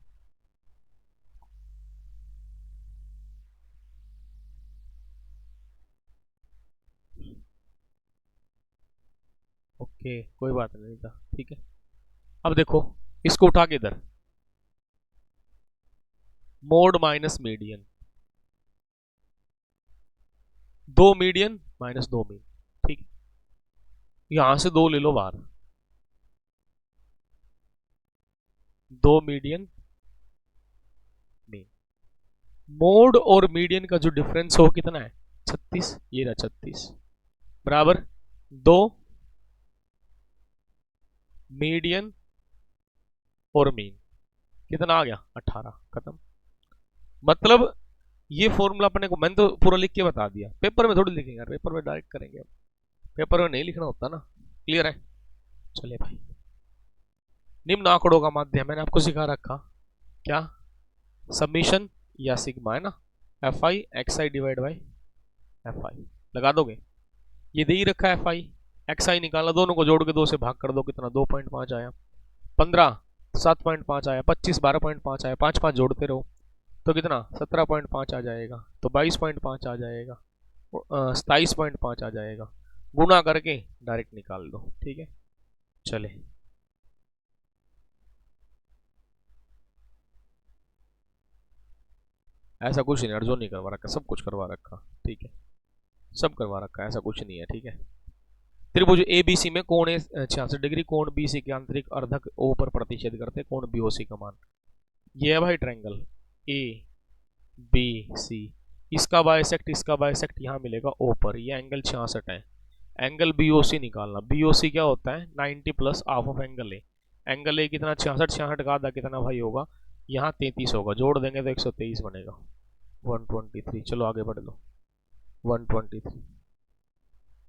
ओके, कोई बात नहीं था। ठीक है, अब देखो इसको उठा के इधर, mode minus median, 2 median -2 mean. ठीक है, यहां से 2 ले लो बाहर, दो मीडियन मीन। मोड और मीडियन का जो डिफरेंस हो कितना है 36, ये रहा 36 बराबर दो मीडियन और मीन, कितना आ गया 18, खत्म। मतलब ये फॉर्मूला अपने को मैंने तो पूरा लिख के बता दिया, पेपर में थोड़ी लिखेंगे यार, पेपर में डायरेक्ट करेंगे, पेपर में नहीं लिखना होता ना। क्लियर है? चलिए भाई, निम्न आंकड़ों का माध्यम मैंने आपको सिखा रखा क्या, सबमिशन या सिग्मा है ना, F I x I divide by F I लगा दोगे। ये दे ही रखा है एफ आई, एक्स आई निकालना, दोनों को जोड़ के 2 से भाग कर दो, कितना 2.5 आया, 15 7.5 आया, 25 12.5 आया, 5 5 जोड़ते रहो तो कितना 17.5 आ जाएगा, तो 22.5 आ जाएगा, 27.5 आ जाएगा, गुना करके डायरेक्ट निकाल दो। ठीक है, चले ऐसा कुछ नहीं, अर्जुन नहीं करवा रखा, सब कुछ करवा रखा। ठीक है, सब करवा रखा, ऐसा कुछ नहीं है। ठीक है, त्रिभुज ए बी सी में कोण ए 66 डिग्री, कोण बी सी के आंतरिक अर्धक ओ पर प्रतिच्छेद करते, कोण बी ओ सी का मान। ये है भाई ट्रायंगल ए बी सी, इसका बाइसेक्ट इसका बाइसेक्ट यहाँ मिलेगा ओ पर, ये एंगल 66 है। एंगल बी ओ सी निकालना, बी ओ सी क्या होता है 90 plus half of angle A. Angle A कितना 66, 66 का आधा कितना भाई होगा, यहाँ 33 होगा, जोड़ देंगे तो 123 बनेगा, 123। चलो आगे बढ़ लो, 123,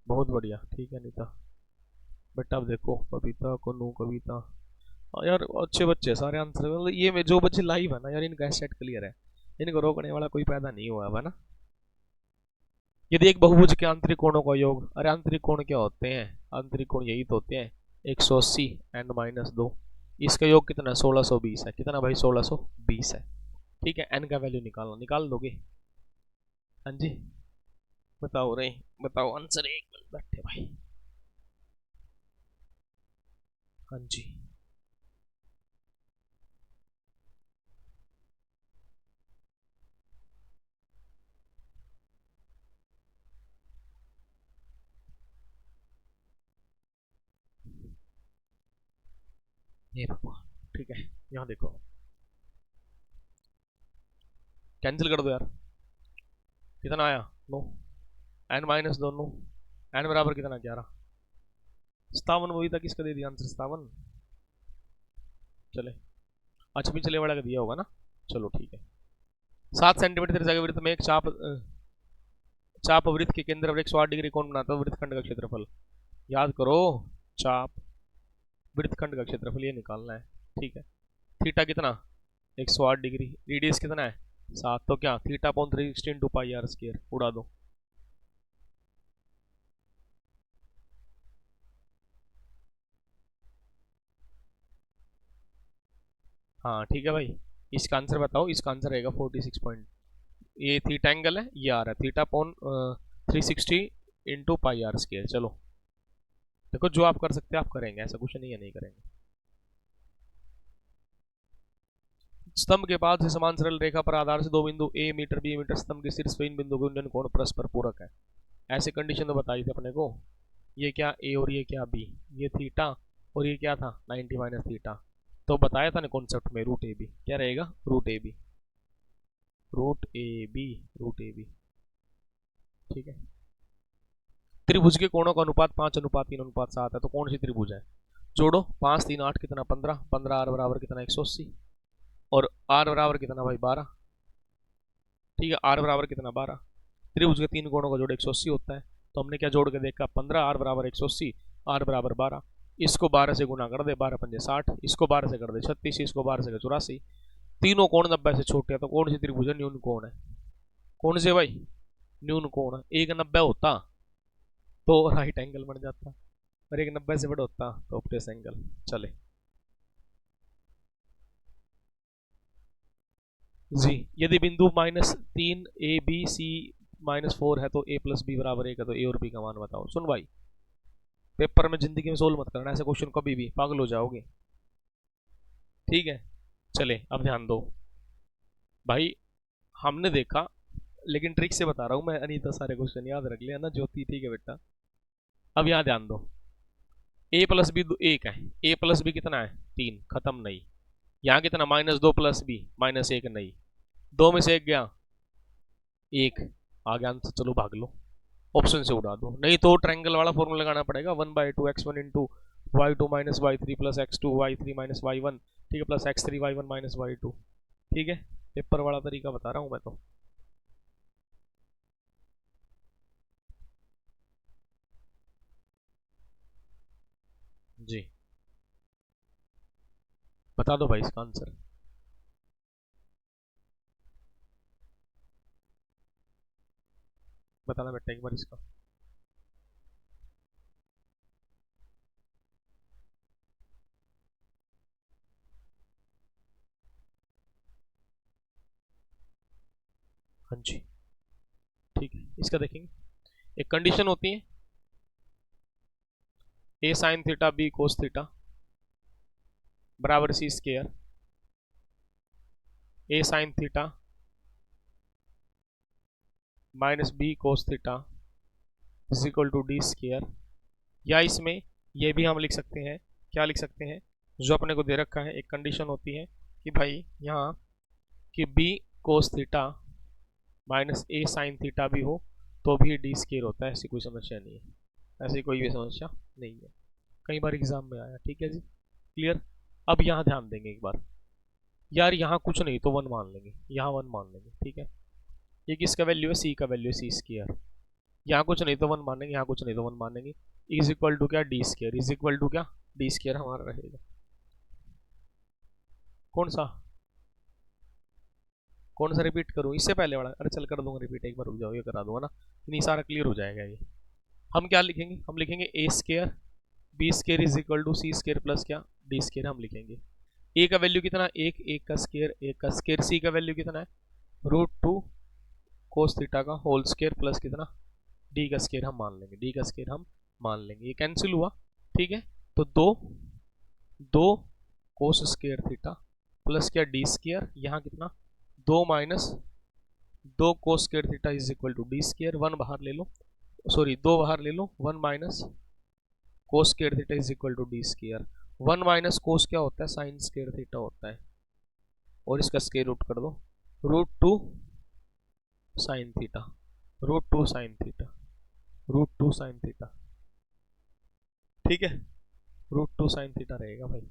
बहुत बढ़िया। ठीक है नीता बेटा, अब देखो बबीता कोनू कविता, यार अच्छे बच्चे सारे आंसर, मतलब ये में जो बच्चे लाइव है ना यार, इनका सेट क्लियर है, इनको रोकने वाला कोई पैदा नहीं हुआ है ना। यदि एक बहुभुज के आंतरिक कोणों का योग, अरे आंतरिक कोण क्या होते हैं, आंतरिक कोण यही तो होते हैं 180 एंड माइनस 2, इसका योग कितना 1620 है, कितना भाई 1620 है। ठीक है, एन का वैल्यू निकालना, निकाल दोगे? हाँ जी बताओ रे, बताओ आंसर, एक मिनट बैठे भाई। हाँ जी ये भगवान। ठीक है, यहाँ देखो, कैंसिल कर दो यार, कितना आया 9, एन माइनस 2 9, एन बराबर कितना 11, 57। वही था, किसका दे दिया आंसर 57? चले अच्छा, पिछले वाला का दिया होगा ना। चलो ठीक है, 7 सेंटीमीटर त्रिज्या वृत्त में एक चाप वृत्त के केंद्र पर 108 डिग्री कोण बनाता है, वृत्तखंड का क्षेत्रफल याद करो, चाप वृत्तखंड का क्षेत्रफल ये निकालना है। ठीक है, थीटा कितना 108 डिग्री, रेडियस कितना है 7, तो क्या theta upon 360 into pi are square, उड़ा दो। हाँ ठीक है भाई, इसका आंसर बताओ, इसका आंसर रहेगा 46 पॉइंट, ये थीटा एंगल है, ये आ रहा है theta upon 360 into pi are square. चलो देखो, जो आप कर सकते हैं आप करेंगे, ऐसा कुछ नहीं है नहीं करेंगे। स्तंभ के पास से समान सरल रेखा पर आधार से दो बिंदु ए मीटर बी मीटर, स्तंभ के शीर्ष पे इन बिंदु के उन्नयन कोण परस्पर पूरक है। ऐसे कंडीशन तो बताई थी अपने को, ये क्या ए और ये क्या बी, ये थीटा और ये क्या था 90 माइनस थीटा, तो बताया था ना कॉन्सेप्ट में, रूट ए बी क्या रहेगा, root A B, root A B, root A B. ठीक है, त्रिभुज के कोणों का अनुपात 5:3:7 है, तो कौन सी त्रिभुज है, जोड़ो 5 3 8 कितना 15, 15 आर बराबर कितना 180, और आर बराबर कितना भाई 12। ठीक है, आर बराबर कितना 12, त्रिभुज के तीन कोणों का जोड़ 180 होता है, तो हमने क्या जोड़ के देखा 15, आर बराबर 180, आर बराबर 12, इसको 12 से गुना कर दे, 12 पंजे 60, इसको 12 से कर दे 36, इसको 12 से 84, तीनों कोण 90 से छोटे हैं, तो कौन सी त्रिभुज है, न्यून कोण है, कौन से भाई न्यून कोण है, एक 90 होता तो राइट एंगल बन जाता, और एक 90 से बड़ा होता तो ऑप्टिस एंगल। चले जी, यदि बिंदु -3 ए बी सी -4 है तो a प्लस बी बराबर 1 है, तो a और b का मान बताओ। सुन भाई, पेपर में जिंदगी में सोल्व मत करना ऐसे क्वेश्चन कभी भी, पागल हो जाओगे। ठीक है, चले अब ध्यान दो भाई, हमने देखा, लेकिन ट्रिक से बता रहा हूँ मैं, अनीता सारे क्वेश्चन याद रख लिया ना ज्योति, ठीक है बेटा। अब यहाँ ध्यान दो, a प्लस बी 1 है, a प्लस बी कितना है 3, खत्म नहीं, यहाँ कितना -2 प्लस बी -1 नहीं, 2 में से 1 गया, 1 आ गया आंसर। चलो भाग लो, ऑप्शन से उड़ा दो, नहीं तो ट्रायंगल वाला फॉर्मूला लगाना पड़ेगा, 1/2x1 into y2 minus y3 plus x2 y3 minus y1, ठीक है, plus x3 y1 minus y2, ठीक है, पेपर वाला तरीका बता रहा हूँ मैं तो। जी बता दो भाई इसका आंसर। बताना बेटा एक बार इसका। हाँ जी ठीक है, इसका देखेंगे। एक कंडीशन होती है a sine theta b cos theta बराबर C square, a sine theta minus b cos theta is equal to D square, या इसमें ये भी हम लिख सकते हैं, क्या लिख सकते हैं, जो अपने को दे रखा है, एक कंडीशन होती है कि भाई यहाँ कि b cos theta minus a sine theta भी हो तो भी डी स्केयर होता है, ऐसी कोई समस्या नहीं है, ऐसी कोई भी समस्या नहीं है, कई बार एग्जाम में आया, ठीक है जी, क्लियर। अब यहाँ ध्यान देंगे एक बार, यार यहाँ कुछ नहीं तो 1 मान लेंगे, यहाँ 1 मान लेंगे, ठीक है, ये किसका वैल्यू है, सी का वैल्यू है, सी स्केयर, यहाँ कुछ नहीं तो 1 मानेंगे, यहाँ कुछ नहीं तो 1 मानेंगे, इज इक्वल टू क्या, D square, is equal to क्या, डी स्केयर हमारा रहेगा, कौन सा कौन सा रिपीट करूँ, इससे पहले वाला, अरे चल कर दूंगा रिपीट, एक बार रुक जाओ, ये करा दूंगा ना, नहीं सारा क्लियर हो जाएगा ये। हम क्या लिखेंगे, हम लिखेंगे A square B square is equal to C square plus क्या, डी स्केयर हम लिखेंगे। ए का वैल्यू कितना, एक का स्केयर, एक का स्केयर, सी का वैल्यू कितना है, √2 कोस थीटा का होल स्केयर प्लस कितना, डी का स्केयर हम मान लेंगे, डी का स्केयर हम मान लेंगे, ये कैंसिल हुआ, ठीक है, तो दो कोस स्केयर थीटा प्लस क्या, डी स्केयर, यहाँ कितना 2 minus 2 cos square theta is equal to D square, 1 बाहर ले लो, सॉरी 2 बाहर ले लो, 1 minus cos square theta is equal to D square, 1 minus cos क्या होता है, साइन स्केयर थीटा होता है, और इसका स्केयर रूट कर दो, √2 sine theta, √2 sine theta, √2 sine theta, ठीक है, √2 साइन थीटा रहेगा भाई,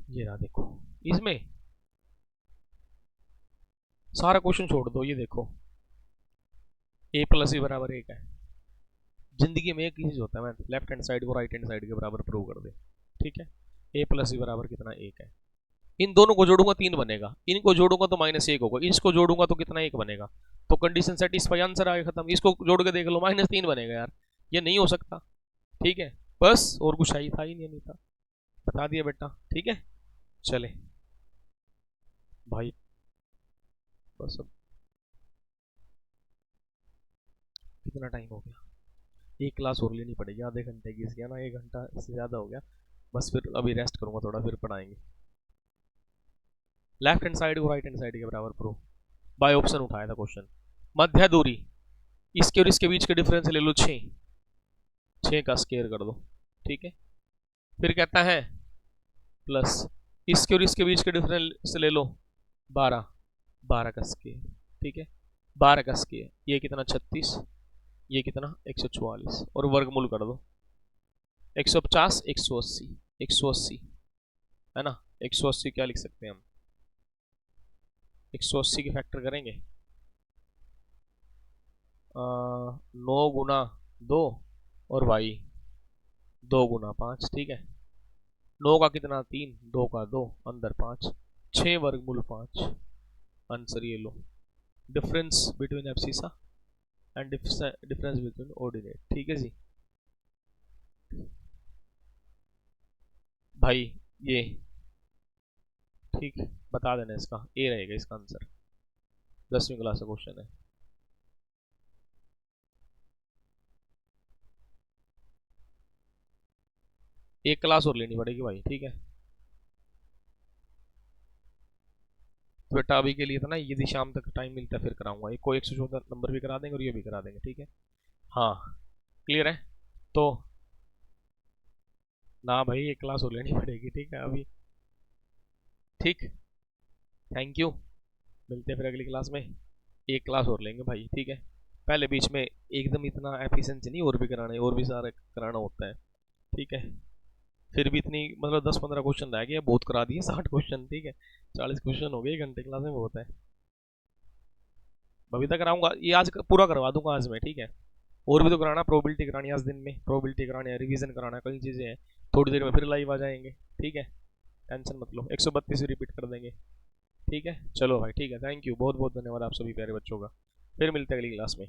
ये रहा देखो, इसमें सारा क्वेश्चन छोड़ दो, ये देखो a प्लस b बराबर 1 है, जिंदगी में एक चीज होता है, मैं लेफ्ट हैंड साइड को राइट हैंड साइड के बराबर प्रूव कर दे, ठीक है, a प्लस b बराबर कितना 1 है, इन दोनों को जोड़ूंगा 3 बनेगा, इनको जोड़ूंगा तो -1 होगा, इसको जोड़ूंगा तो कितना 1 बनेगा, तो कंडीशन सेटिस्फाई, आंसर आगे खत्म, इसको जोड़ के देख लो -3 बनेगा यार, ये नहीं हो सकता, ठीक है, बस और कुछ ही था ही नहीं था, बता दिया बेटा, ठीक है, चले भाई, बस अब कितना टाइम हो गया, एक क्लास और लेनी पड़ेगी आधे घंटे की, इसकी है ना, 1 घंटा से ज़्यादा हो गया, बस फिर अभी रेस्ट करूंगा थोड़ा, फिर पढ़ाएंगे। लेफ्ट हैंड साइड को राइट हैंड साइड के बराबर प्रूव, बाय ऑप्शन उठाया था क्वेश्चन, मध्य दूरी, इसके और इसके बीच के डिफरेंस ले लो 6, 6 का स्केयर कर दो, ठीक है, फिर कहता है प्लस इसके और इसके बीच के डिफरेंस ले लो 12, 12 का स्केयर, ठीक है, 12 का स्केयर, ये कितना 36, ये कितना 144, और वर्गमूल कर दो 150 180, 180 है ना, 180 क्या लिख सकते हैं हम, 180 के फैक्टर करेंगे 9 गुना 2 और y 2 गुना 5, ठीक है, 9 का कितना 3, 2 का 2, अंदर 5, 6 वर्गमूल 5, आंसर ये लो, difference between abscissa and difference between ordinate, ठीक है जी भाई, ये ठीक बता देना, इसका ए रहेगा इसका आंसर, 10वीं क्लास का क्वेश्चन है, एक क्लास और लेनी पड़ेगी भाई, ठीक है, तो बेटा अभी के लिए था ना, यदि शाम तक टाइम मिलता है फिर कराऊंगा, एक को 114 नंबर भी करा देंगे और ये भी करा देंगे, ठीक है, हाँ क्लियर है, तो ना भाई, एक क्लास और लेनी पड़ेगी, ठीक है अभी। ठीक, थैंक यू। मिलते हैं फिर अगली क्लास में। एक क्लास और लेंगे भाई, ठीक है। पहले बीच में एकदम इतना एफिशिएंसी नहीं, और भी कराना है, और भी सारा कराना होता है, ठीक है। फिर भी इतनी मतलब 10-15 क्वेश्चन रह गए, बहुत करा दिए 60 क्वेश्चन, ठीक है। 40 क्वेश्चन हो गए 1 घंटे क्लास में, बहुत है। बबीता कराऊंगा ये आज पूरा करवा दूंगा आज मैं, ठीक है। और भी तो कराना, प्रोबेबिलिटी करानी है आज दिन में, प्रोबेबिलिटी करानी है, रिवीजन कराना है, कई चीज़ें हैं। थोड़ी देर में फिर लाइव आ जाएंगे, ठीक है। टेंशन मत लो, 132 रिपीट कर देंगे, ठीक है। चलो भाई, ठीक है, थैंक यू, बहुत बहुत धन्यवाद आप सभी प्यारे बच्चों का। फिर मिलते हैं अगली क्लास में।